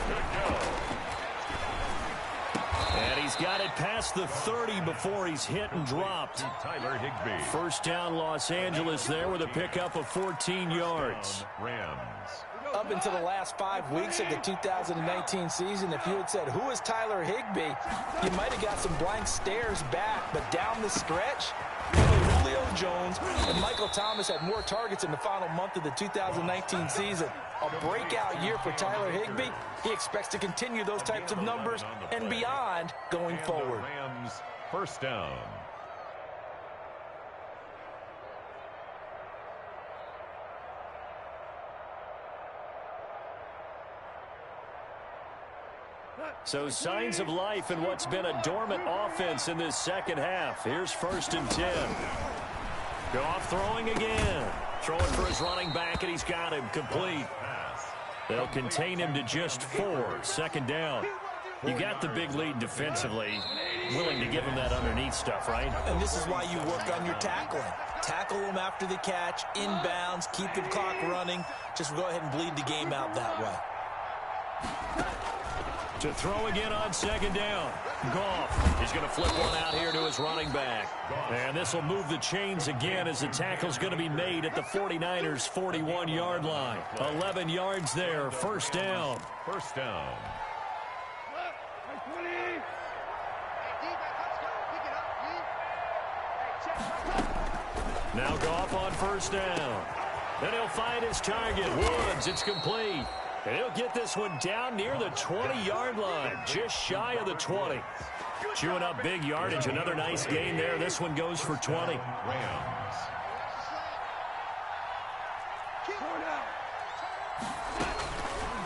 And he's got it past the 30 before he's hit and dropped. Tyler Higbee. 1st down Los Angeles there with a pickup of 14 yards. Rams. Up until the last 5 weeks of the 2019 season, if you had said, who is Tyler Higbee, you might have got some blank stares back. But down the stretch, Julio Jones and Michael Thomas had more targets in the final month of the 2019 season. A breakout year for Tyler Higbee. He expects to continue those types of numbers and beyond going forward. Rams 1st down. So signs of life in what's been a dormant offense in this second half. Here's 1st and 10. Goff throwing again. Throwing for his running back, and he's got him complete. They'll contain him to just 4. 2nd down. You got the big lead defensively. Willing to give him that underneath stuff, right? And this is why you work on your tackling. Tackle them after the catch, inbounds, keep the clock running. Just go ahead and bleed the game out that way. To throw again on 2nd down. Goff. He's going to flip one out here to his running back. And this will move the chains again as the tackle's going to be made at the 49ers' 41-yard line. 11 yards there. 1st down. 1st down. Now Goff on 1st down. Then he'll find his target. Woods, it's complete. And he'll get this one down near the 20-yard line, just shy of the 20. Chewing up big yardage, another nice gain there. This one goes for 20. Rams.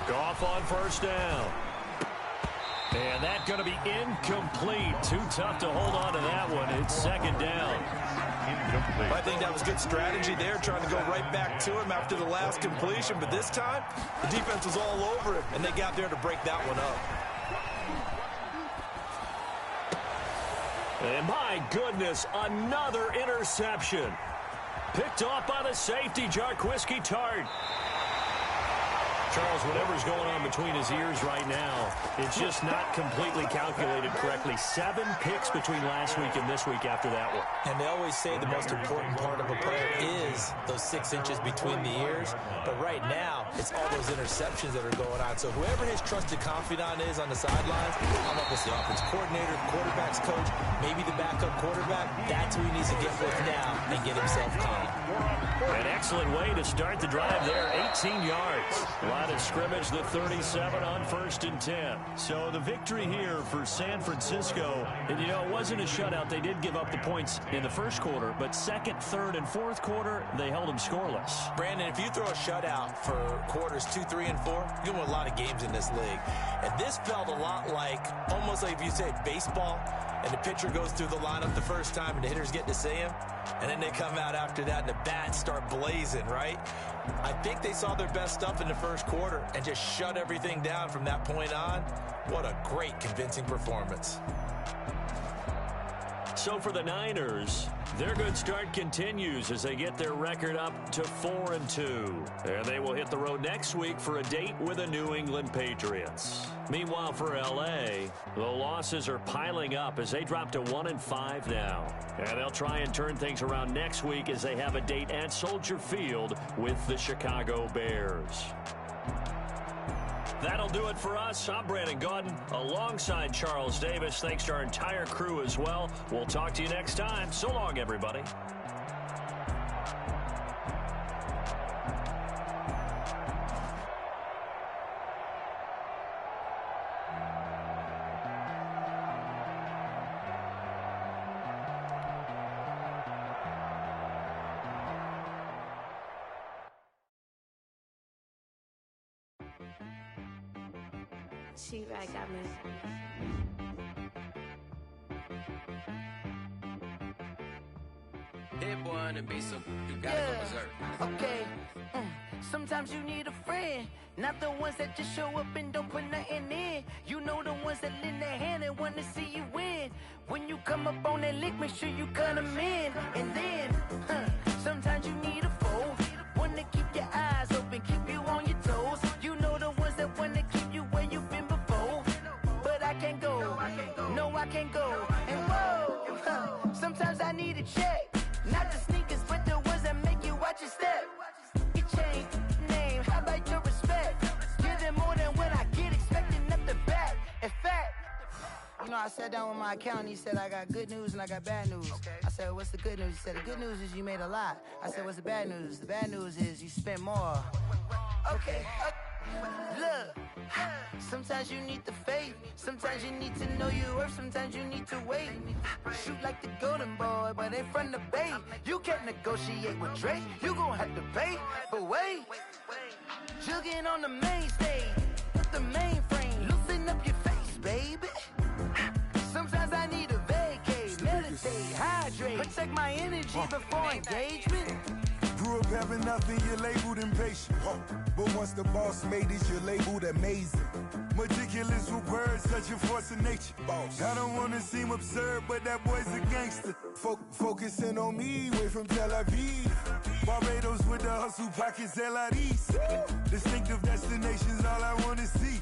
Goff on 1st down. And that's going to be incomplete. Too tough to hold on to that one. It's 2nd down. Incomplete. I think that was good strategy there, trying to go right back to him after the last completion. But this time, the defense was all over him, and they got there to break that one up. And my goodness, another interception. Picked off by the safety, Jarquiski Tart. Charles, whatever's going on between his ears right now, it's just not completely calculated correctly. 7 picks between last week and this week after that one. And they always say the most important part of a player is those 6 inches between the ears. But right now, it's all those interceptions that are going on. So whoever his trusted confidant is on the sidelines, I don't know if it's the offense coordinator, quarterback's coach, maybe the backup quarterback, that's who he needs to get with now and get himself calm. An excellent way to start the drive there, 18 yards. Line of scrimmage, the 37 on 1st and 10. So the victory here for San Francisco. And, you know, it wasn't a shutout. They did give up the points in the first quarter, but second, third, and fourth quarter, they held them scoreless. Brandon, if you throw a shutout for quarters 2, 3, and 4, you win a lot of games in this league. And this felt a lot like, almost like if you said baseball, and the pitcher goes through the lineup the first time and the hitters get to see him, and then they come out after that and the bats start blazing, right? I think they saw their best stuff in the first quarter and just shut everything down from that point on. What a great, convincing performance. So for the Niners, their good start continues as they get their record up to 4-2. And they will hit the road next week for a date with the New England Patriots. Meanwhile, for L.A., the losses are piling up as they drop to 1-5 now. And they'll try and turn things around next week as they have a date at Soldier Field with the Chicago Bears. That'll do it for us. I'm Brandon Gaudin alongside Charles Davis. Thanks to our entire crew as well. We'll talk to you next time. So long, everybody. She right got me. Hit boy on the beat, so you gotta go berserk. Okay. Sometimes you need a friend, not the ones that just show up and don't put nothing in. You know the ones that lend their hand and want to see you win. When you come up on that lick, make sure you cut them in. And then, sometimes you need a foe, one to keep your eyes open, keep you on your toes. You know the ones that want to keep you where you've been before. But I can't go, no I can't go. And whoa, sometimes I need a check, not the sneakers, but the ones that make you watch your step. Your chain, name, how about your respect? Give them more than what I get, expecting up the back. In fact, you know, I sat down with my accountant. He said, I got good news and I got bad news. I said, what's the good news? He said, the good news is you made a lot. I said, what's the bad news? The bad news is you spent more. Okay, look, sometimes you need the faith. Sometimes you need to know your worth. Sometimes you need to wait. Shoot like the golden boy, but ain't from the bay. You can't negotiate with Drake. You gon' have to pay. But wait, jugging on the main stage with the mainframe. Loosen up your face, baby. Sometimes I need a vacate, meditate, hydrate, protect my energy before engagement. Grew up having nothing, you're labeled impatient. But once the boss made it, you're labeled amazing. Meticulous with words, such a force of nature. I don't wanna seem absurd, but that boy's a gangster. Focusing on me, way from Tel Aviv. Barbados with the hustle pockets, LIDs. Distinctive destinations, all I wanna see.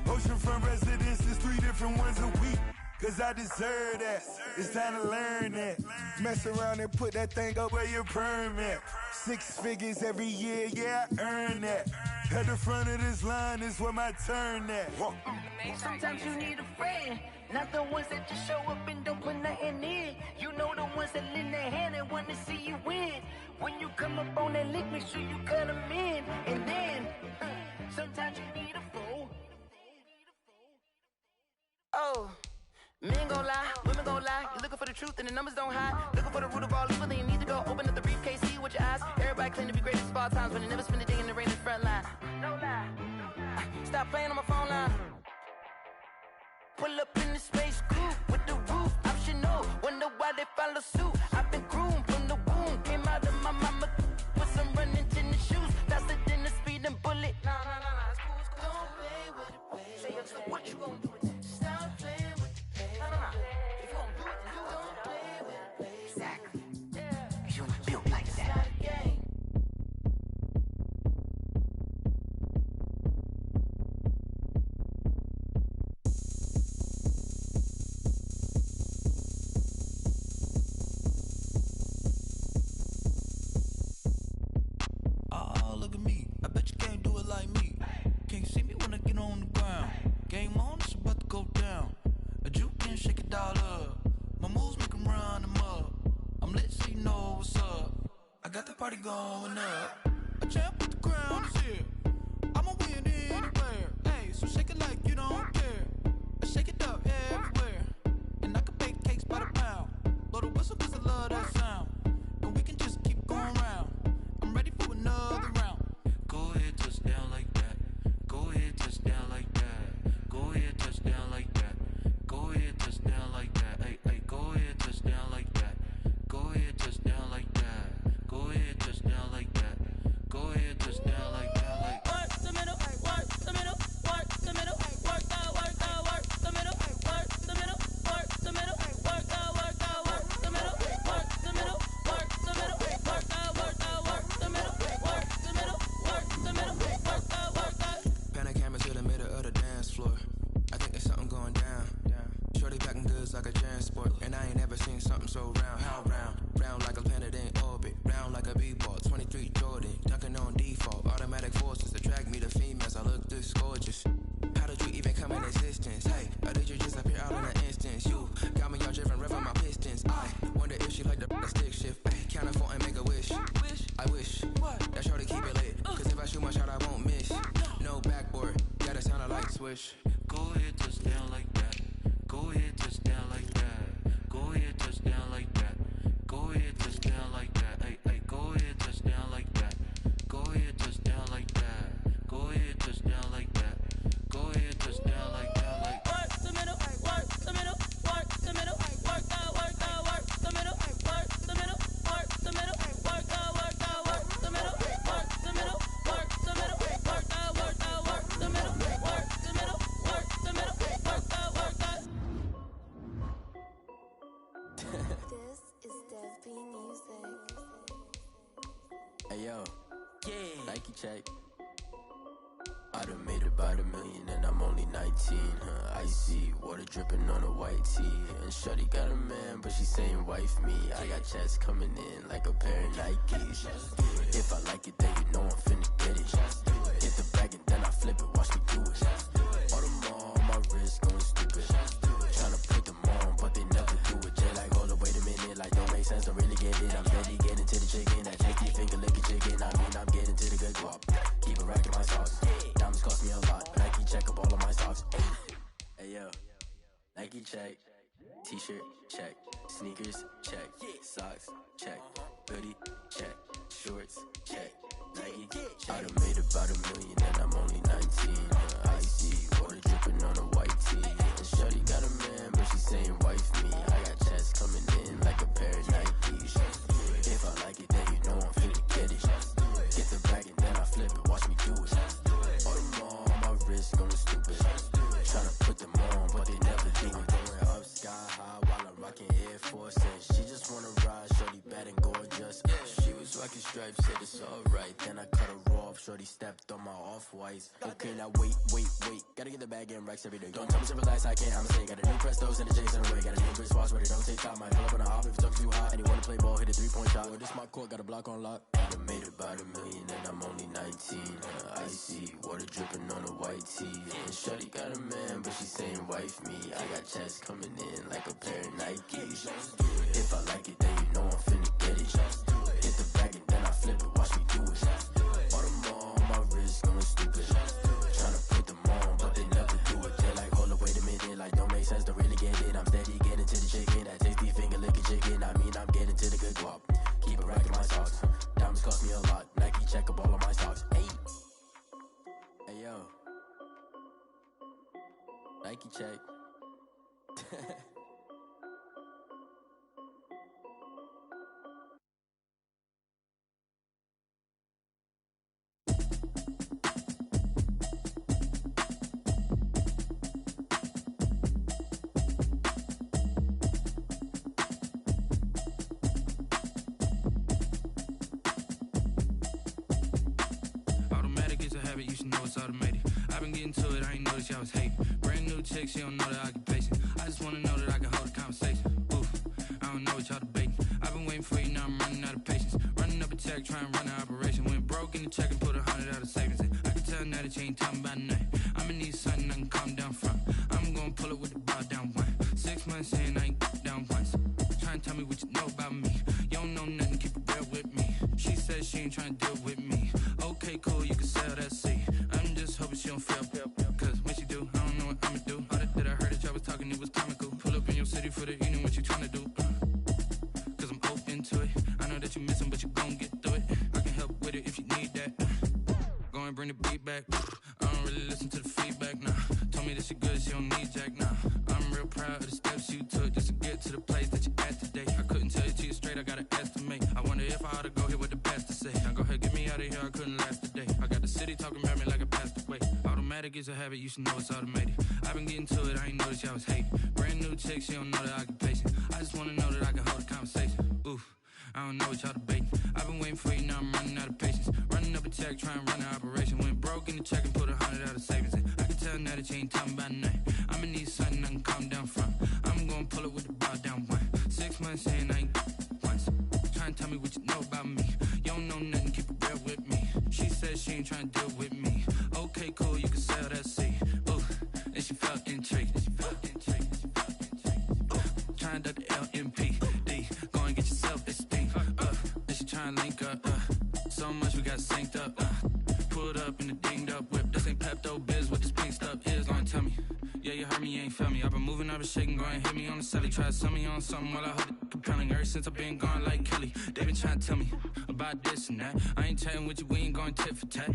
Oceanfront residences, 3 different ones a week. Cause I deserve that, it's time to learn that. Mess around and put that thing up where your permit. 6 figures every year, yeah, I earn that. At the front of this line is where my turn at. Sometimes you need a friend, not the ones that just show up and don't put nothing in. You know the ones that lend their hand and want to see you win. When you come up on that lick, make sure you cut them in. And then, sometimes you need a fool. Oh. Men gon' lie, women gon' lie. You're looking for the truth and the numbers don't hide. Looking for the root of all evil, then you need to go open up the briefcase, see with your eyes. Everybody claim to be greatest of all times, but they never spend a day in the rain in the front line. No lie. Stop playing on my phone line. Pull up in the space coupe with the roof optional. Wonder why they follow suit. I've been groomed from the womb. Came out of my mama with some running tennis shoes. Faster than the speeding bullet. No, it's cool, it's cool. Don't play with it, baby. Say what you gon' do with it? Stop playing with it. If you gon' do it, then you don't play with it, baby. Exactly. Cause you ain't built like that. party going up. A champ with the crown is here. I'ma win anywhere. Hey, so shake it like you don't care. Shake it up everywhere. And I can bake cakes by the pound. Blow the whistle cause I love that sound. And we can just keep going round. I'm ready for another round. Go ahead, touch down like that. Go ahead, touch down like that. Go ahead, touch down like that. Go ahead, touch down like that. Hey, hey, go ahead, touch down like that. Go ahead, touch down like that. Go ahead, touch down like that. Go ahead, touch down like that. Like work the middle, work the middle, work the middle, work out, work the middle, work the middle, work the middle, work out, work the middle, work the middle, work the middle, work out, work the middle, work the middle, work the middle, work out. Pan a camera to the middle of the dance floor. I think there's something going down. Shorty packing goods like a transport, and I ain't never seen something so round. How round? Round like a planet in orbit, round like a b-ball. 23 Jordan, dunking on default. Automatic forces attract me to females. I look this gorgeous. How did you even come in existence? Hey, or did you just appear out in an instance? You got me all driven, revving my pistons. I wonder if she like the stick shift. Ay, count a phone and make a wish. I wish that shorty keep it lit. Cause if I shoot my shot, I won't miss. No backboard, gotta sound a light switch. go ahead, touch down like that. Go ahead, touch down like that. Go ahead, touch down like that. Go ahead, touch down like that. Hey, hey, go ahead, touch down like that. Go ahead, touch down like that. Go ahead, touch down like that. Go ahead, touch down like that. Like work the middle, work the middle, work the middle, work out, work the middle, work the middle, work the middle, work out, work the middle, work the middle, work the middle, work out, work the middle, work the middle, work the middle, work out, work out. This is Dev B Music. Hey yo, yeah, Nike check. I done made about $1 million and I'm only 19. Icy water dripping on a white tee. And shorty got a man, but she saying wife me. I got checks coming in like a pair of Nikes. If I like it, then you know I'm finna get it. Hit the bag and then I flip it, watch me do it. All them on my wrist going stupid. Tryna put them on, but they never do it. Jay like, hold up, wait a minute, like don't make sense, don't really get it. I'm steady getting to the chicken, that chicky finger licking chicken. I mean, I'm getting to the good guap. Keep a rack in my sauce. Diamonds cost me a lot. Nike check up all of my socks. Hey yo, Nike check. T-shirt check. Sneakers check. Socks check. Hoodie check. Shorts check. Nike check. I done made about $1 million and I'm only 19. Icy water dripping on a white tee. And shorty got a man, but she saying wife me. I got checks coming in like a pair of Nikes. If I like it, then you know I'm finna get it. Get the bag and then I flip it, watch me do it. All them on my wrist going stupid. Tryna put them on, but they never do it. Going up sky high while I'm rocking Air Forces. She just wanna ride, shorty bad and gorgeous. She was rocking stripes, said it's alright. Then I cut her off, shorty stepped on my off-whites. Okay, now wait. Gotta get the bag and racks every day. Don't tell me to relax, I can't, I'ma say. Got a new Prestos and the J's in the way. Got a new Chris Foss, but it don't take time. Might pull up on a hop if it's up too high. And you wanna play ball, hit a 3-point shot. Or this my court, got a block on lock. I done made about $1 million and I'm only 19. Icy water dripping on a white tee. And shorty got a man, but she saying wife me. I got checks coming in like a pair of Nikes. If I like it, then you know I'm finna get it. Hit the bag and then I flip it, watch me do it. All them on my wrist going stupid. Tryna put them on, but they never do it. They're like, hold up, wait a minute, like don't make sense, don't really get it. I'm steady getting to the chicken, that tasty finger licking chicken. I mean, I'm getting to the good guap. Keep a rack in my socks. Diamonds cost me a lot. Nike check up all of my socks. Hey yo, Nike check. Automatic is a habit, you should know it's automated. I've been getting to it, I ain't noticed y'all was hating. Brand new chick, she don't know that I can pace it. I just wanna know that I can hold a conversation. Oof, I don't know what y'all debating. I've been waiting for you, now I'm running out of patience. Running up a check, trying to run an operation. Went broke in the check and put 100 out of savings in. I can tell now that you ain't talking about nothing. I'ma need something I can calm down from. I'm gonna pull it with the ball down one. 6 months in, I ain't down once. Trying to tell me what you know about me. You don't know nothing, keep it real with me. She said she ain't trying to deal with me. Okay, cool, you can sell that seat. I'm just hoping she don't fail. Cause when she do, I don't know what I'ma do. All that I heard that y'all was talking, it was comical. Pull up in your city for the evening, what you trying to do? Cause I'm open to it. I know that you missing, but you gon' get through it. I can help with it if you need that. Go and bring the beat back. I don't really listen to the feedback, nah. Told me that she good, she don't need jack, nah. I'm real proud of the steps you took just to get to the place that you at today. I couldn't tell you to you straight, I gotta estimate. I wonder if I ought to go here with the best to say. Now go ahead, get me out of here, I couldn't last today. I got the city talking about me like I passed away. Automatic is a habit, you should know it's automated. I've been getting to it, I ain't noticed y'all was hating. Brand new chick, she don't know the occupation. I just wanna know that I can hold a conversation. Oof. I don't know what y'all debating. I've been waiting for you, now I'm running out of patience. Running up a check, trying to run an operation. Went broke in the check and put 100 out of savings in. I can tell now that you ain't talking about nothing. I'ma need something I can calm down from. I'm gonna pull it with the bar down one. 6 months in, I ain't once. Trying to tell me what you know about me. You don't know nothing, keep it real with me. She said she ain't trying to deal with me. Okay, cool, you can sell that seat. Ooh, and she felt intrigued. Trying to duck the LMP. Go and get yourself esteem. And she trying to link up. So much we got synced up. Pulled up in the dinged up whip. This ain't Pepto Biz, what this pink stuff is. Long tell me. Yeah, you heard me, you ain't felt me. I've been moving, I've been shaking, go and hit me on the celly. Try to sell me on something while I hold it compelling. Ever since I've been gone like Kelly, they been trying to tell me about this and that. I ain't chatting with you, we ain't going tit for tat.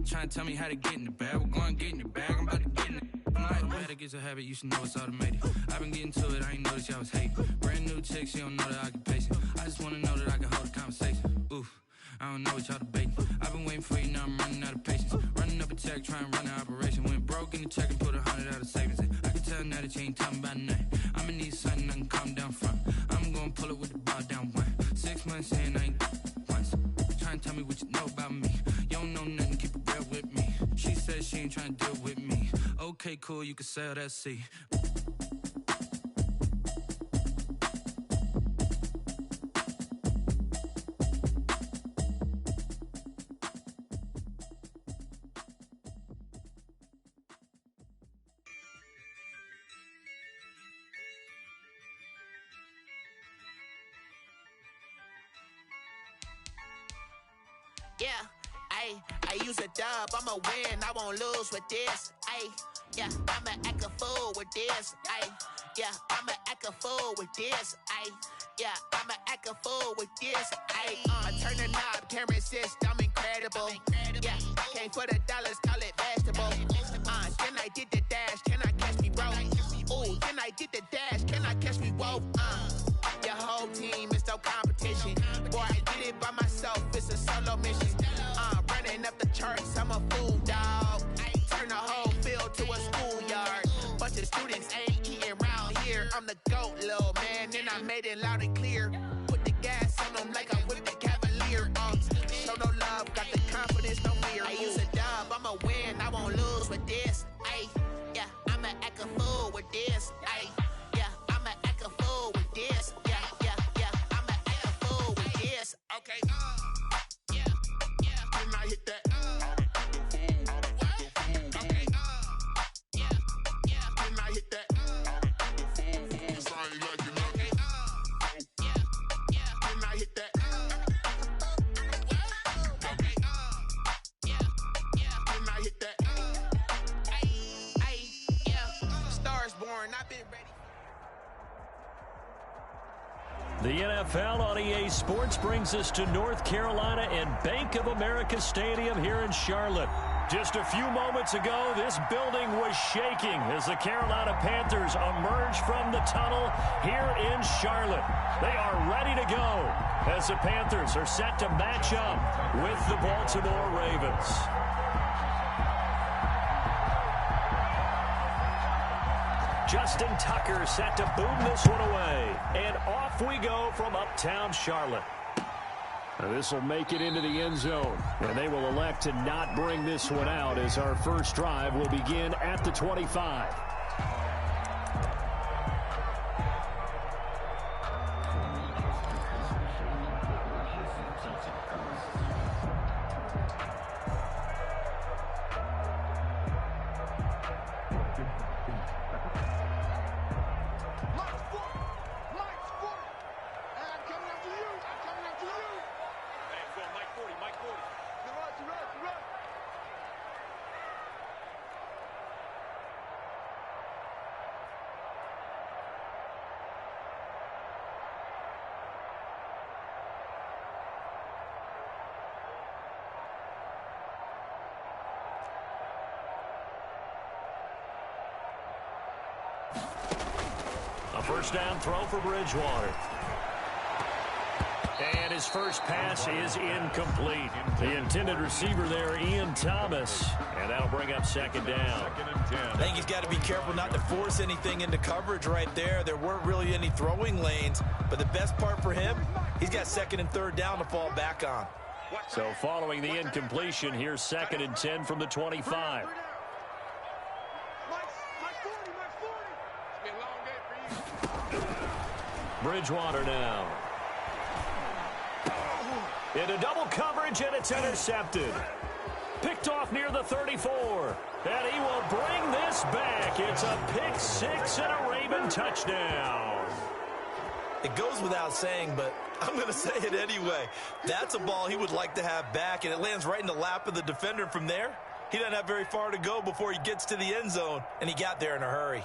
Trying to tell me how to get in the bag. We're going to get in the bag, I'm about to get in it. Automatic is a habit, you should know it's automated. I've been getting to it, I ain't noticed y'all was hating. Brand new chick, she don't know the occupation. I just wanna know that I can hold a conversation. Oof, I don't know what y'all debating. I've been waiting for you, now I'm running out of patience. Running up a check, trying to run an operation. Went broke in the check and put 100 out of savings in. I can tell now that you ain't talking about nothing. I'ma need something I can calm down from. I'm gonna pull it with the bar down one. 6 months in, I ain't once. Trying to tell me what you know about me. You don't know nothing, keep it real with me. She said she ain't trying to deal with me. Okay, cool, you can sell that seat. Yeah, I use a dub, I'ma win, I won't lose with this. Yeah, I'ma act a fool with this. Yeah, I'ma act a fool with this. Yeah, I'ma act a fool with this. I turn the knob, can't resist, I'm incredible. Yeah, came for the dollars, call it vegetable. Then I did the dash, can I catch me, bro? Ooh, then I did the dash, can I catch me, whoa? Your whole team is no competition. Boy, I did it by myself, it's a solo mission. Running up the charts, I'm a fool, dog. Turn the whole field to a schoolyard. Bunch of students ain't eating round here. I'm the GOAT, little man, and I made it loud and clear. Put the gas on them like I whipped the Cavalier. Show no love, got the confidence, no fear. I use a dub, I'ma win, I won't lose with this. Yeah, I'ma act a fool with this. Yeah, I'ma act a fool with this. Yeah, I'ma act a fool with this. Okay, yeah, can I hit that? The NFL on EA Sports brings us to North Carolina and Bank of America Stadium here in Charlotte. Just a few moments ago, this building was shaking as the Carolina Panthers emerge from the tunnel here in Charlotte. They are ready to go as the Panthers are set to match up with the Baltimore Ravens. Justin Tucker set to boom this one away. And off we go from uptown Charlotte. This will make it into the end zone. And they will elect to not bring this one out as our first drive will begin at the 25. first down throw for Bridgewater. And his first pass is incomplete. The intended receiver there, Ian Thomas. And that'll bring up second down. I think he's got to be careful not to force anything into coverage right there. There weren't really any throwing lanes. But the best part for him, he's got second and third down to fall back on. So following the incompletion, here's second and 10 from the 25. Bridgewater now. Into double coverage, and it's intercepted. Picked off near the 34. And he will bring this back. It's a pick six and a Raven touchdown. It goes without saying, but I'm going to say it anyway. That's a ball he would like to have back, and it lands right in the lap of the defender from there. He doesn't have very far to go before he gets to the end zone, and he got there in a hurry.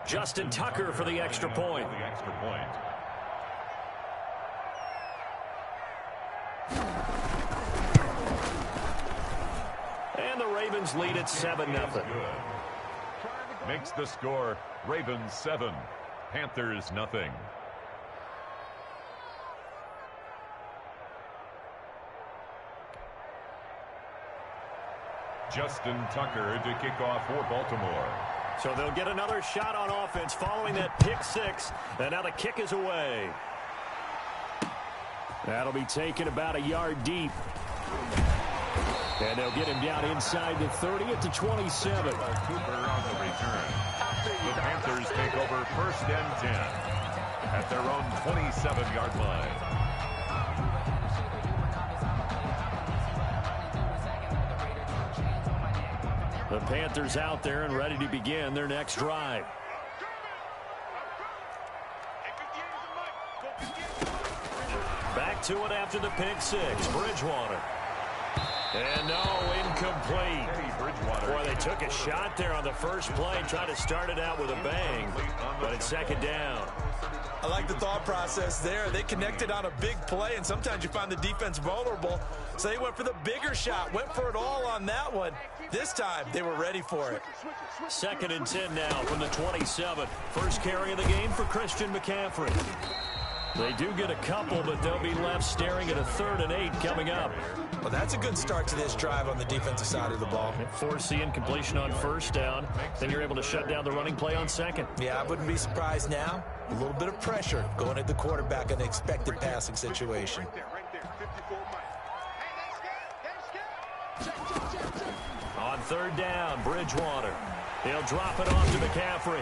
Justin Tucker for the extra point. And the Ravens lead at 7-0. Makes the score Ravens 7, Panthers nothing. Justin Tucker to kick off for Baltimore. So they'll get another shot on offense following that pick six. And now the kick is away. That'll be taken about a yard deep. And they'll get him down inside the 30 at the 27. Cooper on the return. The Panthers take over first and 10 at their own 27-yard line. The Panthers out there and ready to begin their next drive. Back to it after the pick six. Bridgewater. And no, incomplete. Boy, they took a shot there on the first play, tried to start it out with a bang, but it's second down. I like the thought process there. They connected on a big play, and sometimes you find the defense vulnerable. So they went for the bigger shot, went for it all on that one. This time, they were ready for it. Second and 10 now from the 27. First carry of the game for Christian McCaffrey. They do get a couple, but they'll be left staring at a 3rd and 8 coming up. Well, that's a good start to this drive on the defensive side of the ball. Force the incompletion on first down. Then you're able to shut down the running play on second. Yeah, I wouldn't be surprised now. A little bit of pressure going at the quarterback in an expected passing situation. On third down, Bridgewater. He'll drop it off to McCaffrey.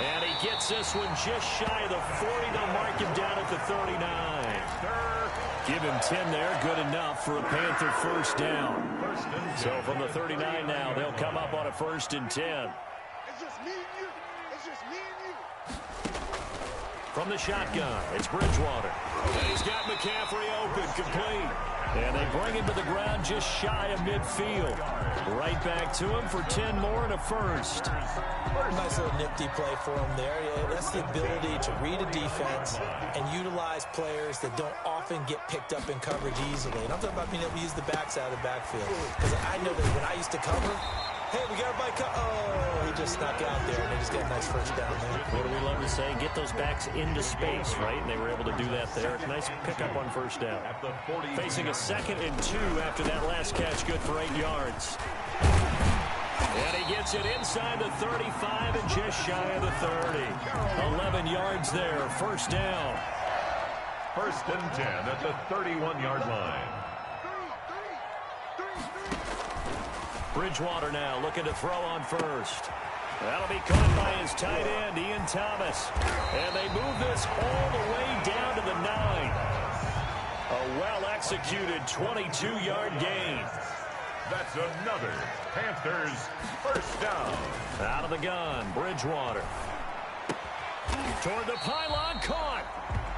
And he gets this one just shy of the 40. They'll mark him down at the 39. Give him 10 there. Good enough for a Panther first down. So from the 39 now, they'll come up on a 1st and 10. It's just me and you. It's just me and you. From the shotgun, it's Bridgewater. And he's got McCaffrey open, complete. And they bring him to the ground just shy of midfield. Right back to him for 10 more and a first. Nice little nifty play for him there. Yeah, that's the ability to read a defense and utilize players that don't often get picked up in coverage easily. And I'm talking about being able to use the backside of the backfield. Because I know that when I used to cover, hey, we got everybody oh, he just snuck out there, and they just got a nice first down there. What do we love to say? Get those backs into space, right? And they were able to do that there. Nice pickup on first down. Facing a 2nd and 2 after that last catch, good for 8 yards. And he gets it inside the 35 and just shy of the 30. 11 yards there, first down. First and 10 at the 31-yard line. Bridgewater now looking to throw on first. That'll be caught by his tight end, Ian Thomas. And they move this all the way down to the 9. A well-executed 22-yard gain. That's another Panthers first down. Out of the gun, Bridgewater. Toward the pylon, caught.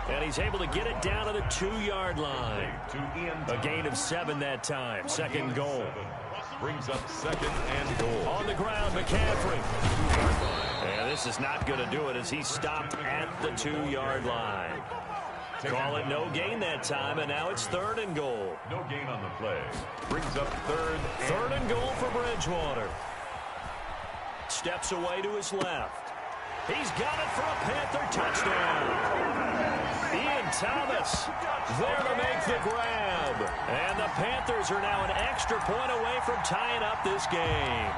And he's able to get it down to the 2-yard line. A gain of 7 that time. Second goal. Brings up 2nd and goal. On the ground, McCaffrey. And this is not going to do it as he stopped at the 2-yard line. Call it no gain that time, and now it's 3rd and goal. No gain on the play. Brings up 3rd and goal for Bridgewater. Steps away to his left. He's got it for a Panther touchdown. Ian Thomas there to make the grab. And the Panthers are now an extra point away from tying up this game.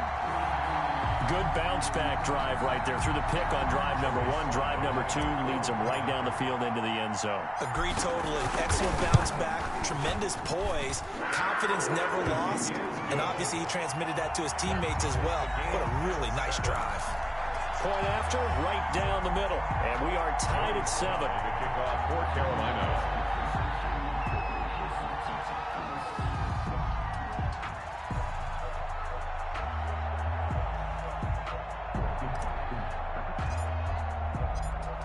Good bounce-back drive right there through the pick on drive number 1. Drive number 2 leads them right down the field into the end zone. Agree totally. Excellent bounce-back, tremendous poise, confidence never lost, and obviously he transmitted that to his teammates as well. What a really nice drive. Point after, right down the middle, and we are tied at 7. The kickoff for Carolina.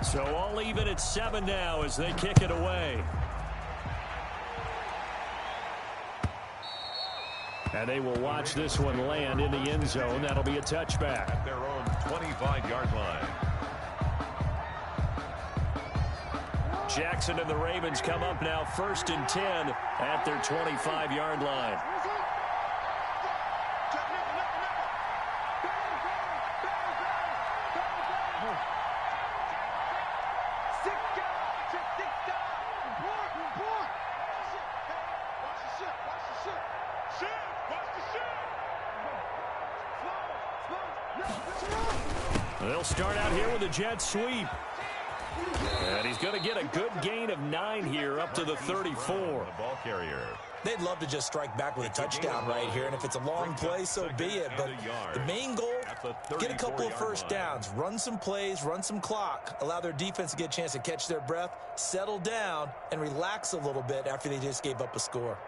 So all even at 7 now as they kick it away. And they will watch this one land in the end zone. That'll be a touchback. At their own 25-yard line. Jackson and the Ravens come up now 1st and 10 at their 25-yard line. They'll start out here with a jet sweep. And he's going to get a good gain of 9 here up to the 34. The ball carrier. They'd love to just strike back with a touchdown right here, and if it's a long play, so be it. But the main goal, get a couple of first downs, run some plays, run some clock, allow their defense to get a chance to catch their breath, settle down, and relax a little bit after they just gave up a score.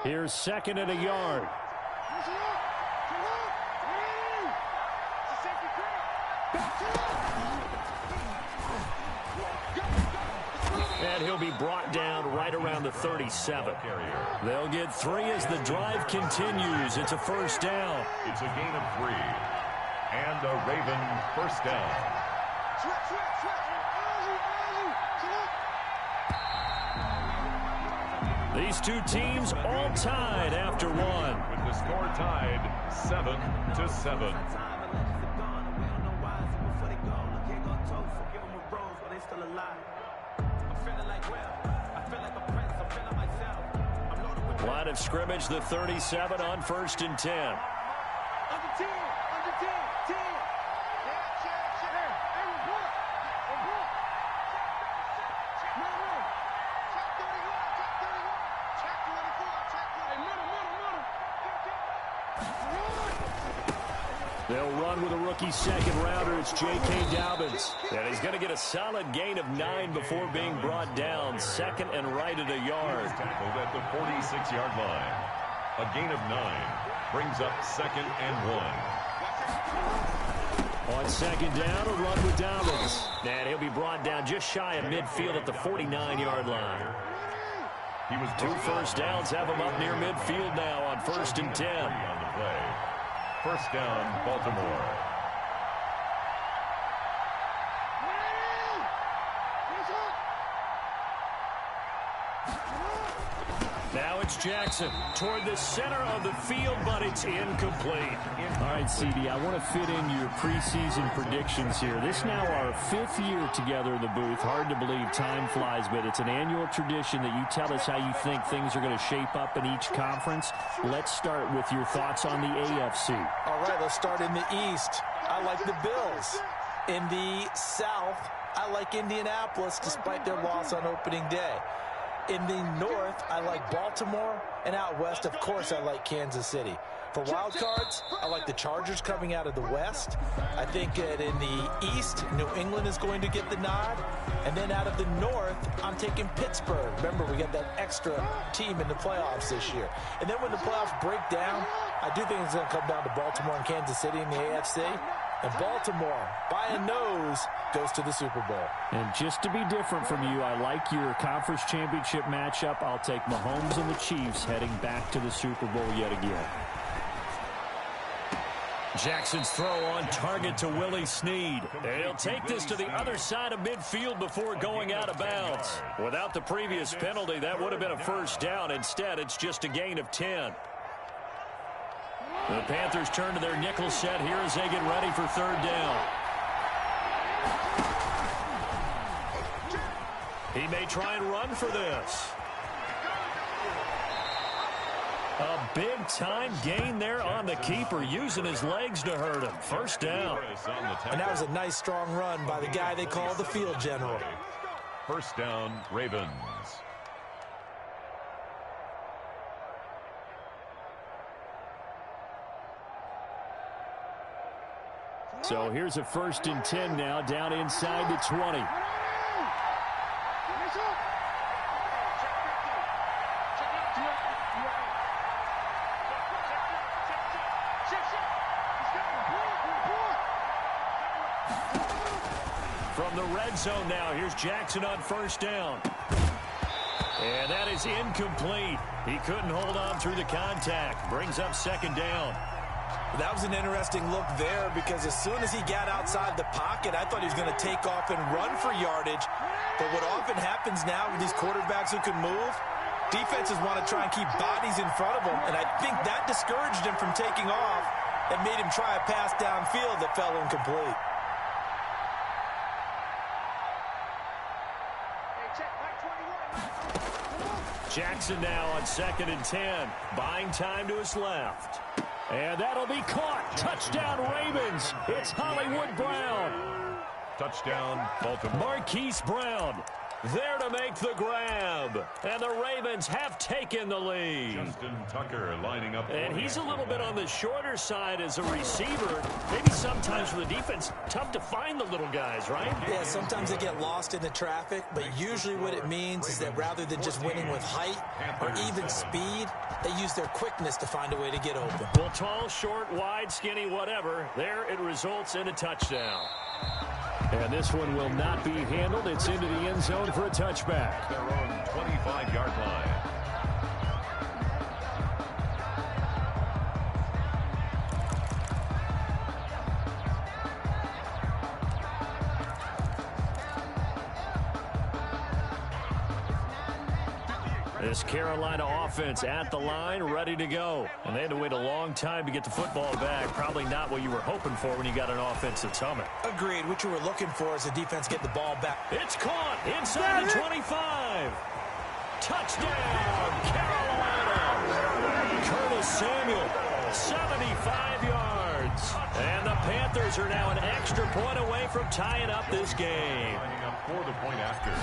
Here's 2nd and a yard. And he'll be brought down right around the 37. They'll get 3 as the drive continues. It's a 1st down. It's a gain of 3. And a Raven 1st down. These two teams all tied after 1. With the score tied 7-7. Line of scrimmage, the 37 on 1st and 10. Under 10, under 10, 10. They'll run with a rookie 2nd rounder. It's J.K. Dobbins. And he's going to get a solid gain of 9 before being brought down. 2nd and right at a yard. Tackled at the 46-yard line. A gain of 9 brings up 2nd and 1. On 2nd down, a run with Dobbins. And he'll be brought down just shy of midfield at the 49-yard line. He was 2 first downs have him up near midfield now on 1st and 10. On the play. 1st down, Baltimore. Now it's Jackson toward the center of the field, but it's incomplete. All right, CD, I want to fit in your preseason predictions here. This is now our 5th year together in the booth. Hard to believe time flies, but it's an annual tradition that you tell us how you think things are going to shape up in each conference. Let's start with your thoughts on the AFC. All right, let's start in the East. I like the Bills. In the South, I like Indianapolis despite their loss on opening day. In the North, I like Baltimore, and out West, of course, I like Kansas City. For wild cards, I like the Chargers coming out of the West. I think that in the East, New England is going to get the nod. And then out of the North, I'm taking Pittsburgh. Remember, we got that extra team in the playoffs this year. And then when the playoffs break down, I do think it's going to come down to Baltimore and Kansas City in the AFC. And Baltimore, by a nose, goes to the Super Bowl. And just to be different from you, I like your conference championship matchup. I'll take Mahomes and the Chiefs heading back to the Super Bowl yet again. Jackson's throw on target to Willie Snead. And he'll take this to the other side of midfield before going out of bounds. Without the previous penalty, that would have been a first down. Instead, it's just a gain of 10. The Panthers turn to their nickel set here as they get ready for third down. He may try and run for this. A big-time gain there on the keeper, using his legs to hurt him. First down. And that was a nice, strong run by the guy they call the field general. First down, Ravens. So here's a 1st and 10 now, down inside the 20. From the red zone now, here's Jackson on first down. And that is incomplete. He couldn't hold on through the contact. Brings up second down. That was an interesting look there because as soon as he got outside the pocket, I thought he was going to take off and run for yardage. But what often happens now with these quarterbacks who can move, defenses want to try and keep bodies in front of them. And I think that discouraged him from taking off and made him try a pass downfield that fell incomplete. Jackson now on 2nd and 10. Buying time to his left. And that'll be caught. Touchdown, Ravens. It's Hollywood Brown. Touchdown, Baltimore. Marquise Brown there to make the grab. And the Ravens have taken the lead. Justin Tucker lining up. And he's a little bit on the shorter side as a receiver. Maybe sometimes for the defense, tough to find the little guys, right? Yeah, sometimes they get lost in the traffic, but usually what it means is that rather than just winning with height or even speed, they use their quickness to find a way to get open. Well, tall, short, wide, skinny, whatever, there it results in a touchdown. And this one will not be handled. It's into the end zone for a touchback. Their own 25-yard line. This Carolina offense at the line, ready to go. And they had to wait a long time to get the football back. Probably not what you were hoping for when you got an offense that's humming. Agreed. What you were looking for is the defense get the ball back. It's caught inside the 25. Touchdown, Carolina. Curtis Samuel, 75 yards. And the Panthers are now an extra point away from tying up this game. Lining up for the point after.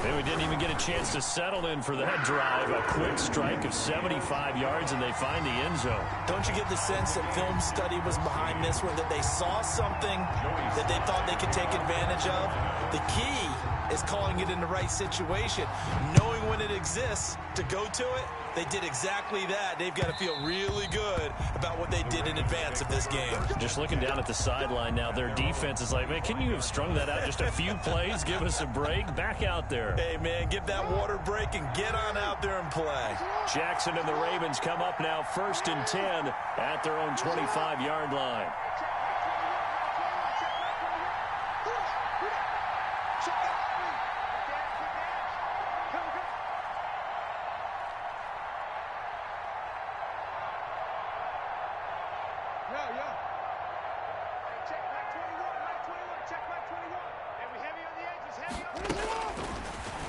And we didn't even get a chance to settle in for that drive. A quick strike of 75 yards, and they find the end zone. Don't you get the sense that film study was behind this one, that they saw something that they thought they could take advantage of? The key is calling it in the right situation, knowing when it exists to go to it. They did exactly that. They've got to feel really good about what they did in advance of this game. Just looking down at the sideline now, their defense is like, man, can you have strung that out just a few plays? Give us a break. Back out there. Hey, man, give that water break and get on out there and play. Jackson and the Ravens come up now 1st and 10 at their own 25-yard line.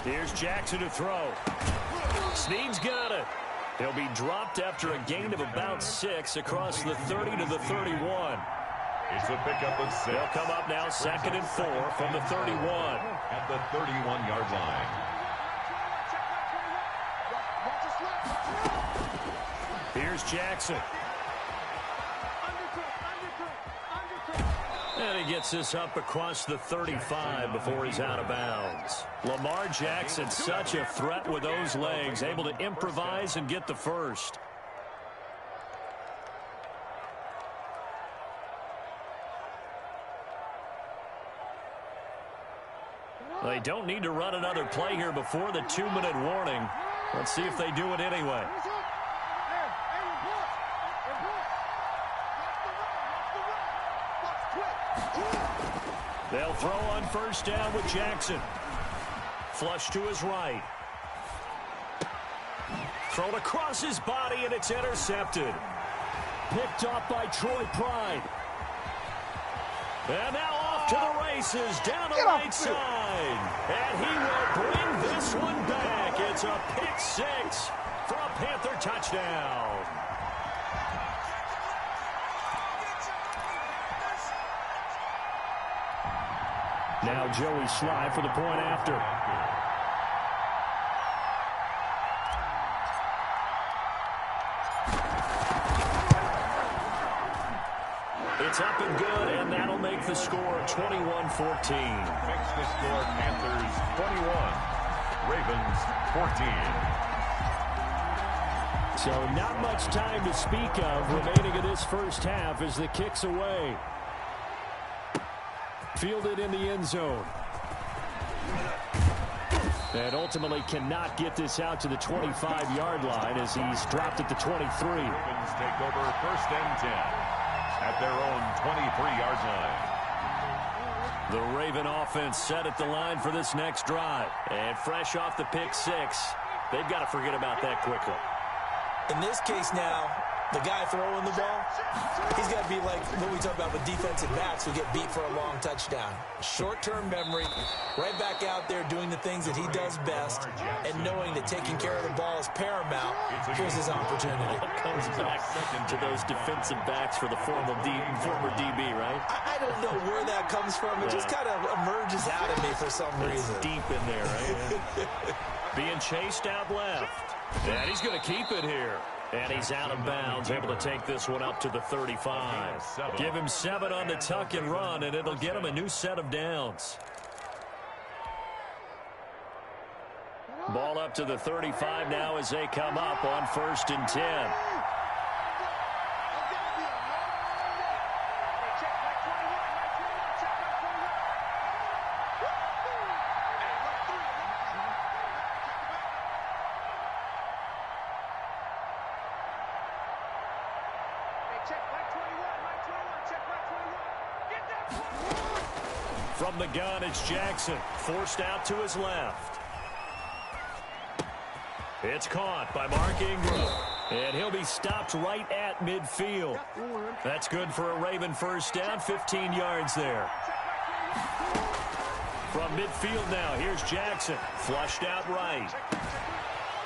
Here's Jackson to throw. Snead's got it. He'll be dropped after a gain of about 6 across the 30 to the 31. It's a pickup of 6. They'll come up now 2nd and 4 from the 31. At the 31-yard line. Here's Jackson. And he gets this up across the 35 before he's out of bounds. Lamar Jackson, such a threat with those legs, able to improvise and get the first. They don't need to run another play here before the 2-minute warning. Let's see if they do it anyway. They'll throw on first down with Jackson. Flush to his right. Thrown across his body, and it's intercepted. Picked off by Troy Pride. And now off to the races, down the right side. And he will bring this one back. It's a pick six for a Panther touchdown. Now Joey Sly for the point after. It's up and good, and that'll make the score 21-14. Makes the score Panthers 21, Ravens 14. So not much time to speak of remaining in this first half as the kick's away. Fielded in the end zone. And ultimately cannot get this out to the 25-yard line as he's dropped at the 23. Ravens take over first and 10 at their own 23-yard line. The Raven offense set at the line for this next drive. And fresh off the pick six, they've got to forget about that quickly. In this case now, the guy throwing the ball, he's got to be like what we talk about with defensive backs who get beat for a long touchdown. Short-term memory, right back out there doing the things that he does best, and knowing that taking care of the ball is paramount. Here's his opportunity. It comes back to those defensive backs for the former DB, right? I don't know where that comes from. It just kind of emerges out of me for some reason. It's deep in there, right? Being chased out left. And he's going to keep it here. And he's out of bounds, able to take this one up to the 35. Give him 7 on the tuck and run, and it'll get him a new set of downs. Ball up to the 35 now as they come up on first and 10. From the gun, it's Jackson, forced out to his left. It's caught by Mark Ingram, and he'll be stopped right at midfield. That's good for a Raven first down, 15 yards there. From midfield now, here's Jackson, flushed out right.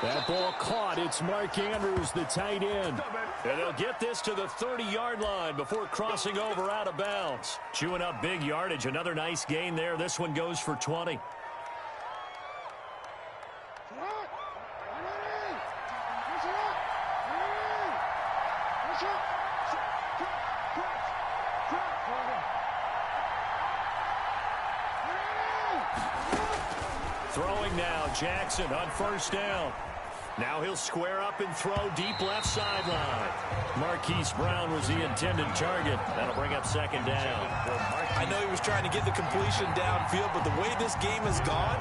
That ball caught. It's Mark Andrews, the tight end. And they'll get this to the 30-yard line before crossing over out of bounds. Chewing up big yardage. Another nice gain there. This one goes for 20. Throwing now, Jackson on first down. Now he'll square up and throw deep left sideline. Marquise Brown was the intended target. That'll bring up second down. I know he was trying to get the completion downfield, but the way this game has gone,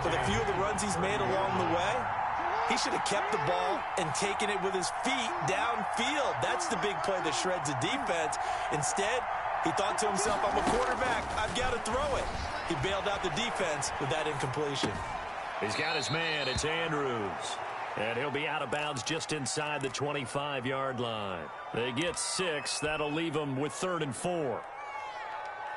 for the few of the runs he's made along the way, he should have kept the ball and taken it with his feet downfield. That's the big play that shreds the defense. Instead, he thought to himself, I'm a quarterback, I've got to throw it. He bailed out the defense with that incompletion. He's got his man. It's Andrews. And he'll be out of bounds just inside the 25-yard line. They get 6. That'll leave them with 3rd and 4.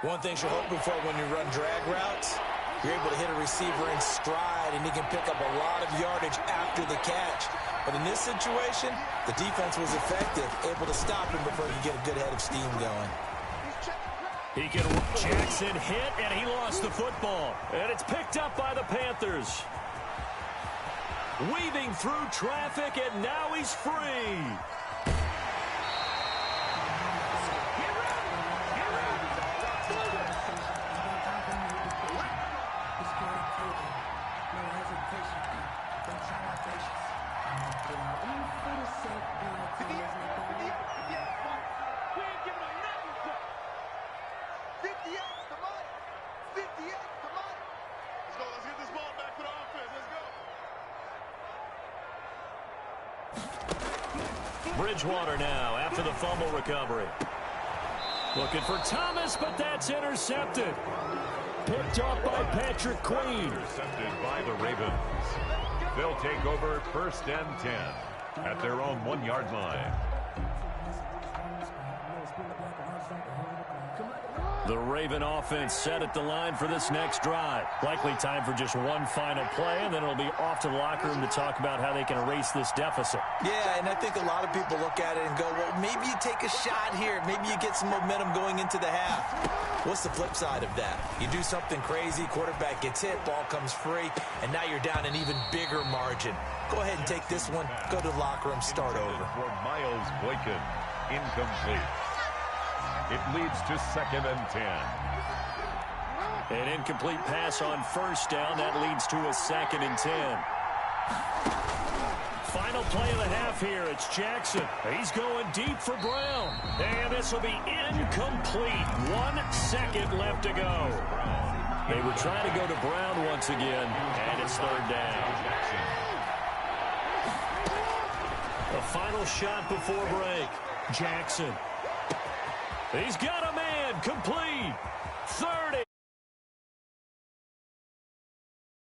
One thing you're hoping for when you run drag routes, you're able to hit a receiver in stride, and he can pick up a lot of yardage after the catch. But in this situation, the defense was effective, able to stop him before he could get a good head of steam going. Jackson hit, and he lost the football. And it's picked up by the Panthers. Weaving through traffic, and now he's free. Bridgewater now after the fumble recovery. Looking for Thomas, but that's intercepted. Picked off by Patrick Queen. Intercepted by the Ravens. They'll take over 1st and 10 at their own 1-yard line. The Raven offense set at the line for this next drive. Likely time for just one final play, and then it'll be off to the locker room to talk about how they can erase this deficit. Yeah, and I think a lot of people look at it and go, well, maybe you take a shot here. Maybe you get some momentum going into the half. What's the flip side of that? You do something crazy, quarterback gets hit, ball comes free, and now you're down an even bigger margin. Go ahead and take this one, go to the locker room, start over. For Miles Boykin, incomplete. It leads to 2nd and 10. An incomplete pass on 1st down. That leads to a 2nd and 10. Final play of the half here. It's Jackson. He's going deep for Brown. And this will be incomplete. 1 second left to go. They were trying to go to Brown once again, and it's 3rd down. The final shot before break. Jackson. He's got a man, complete. 30.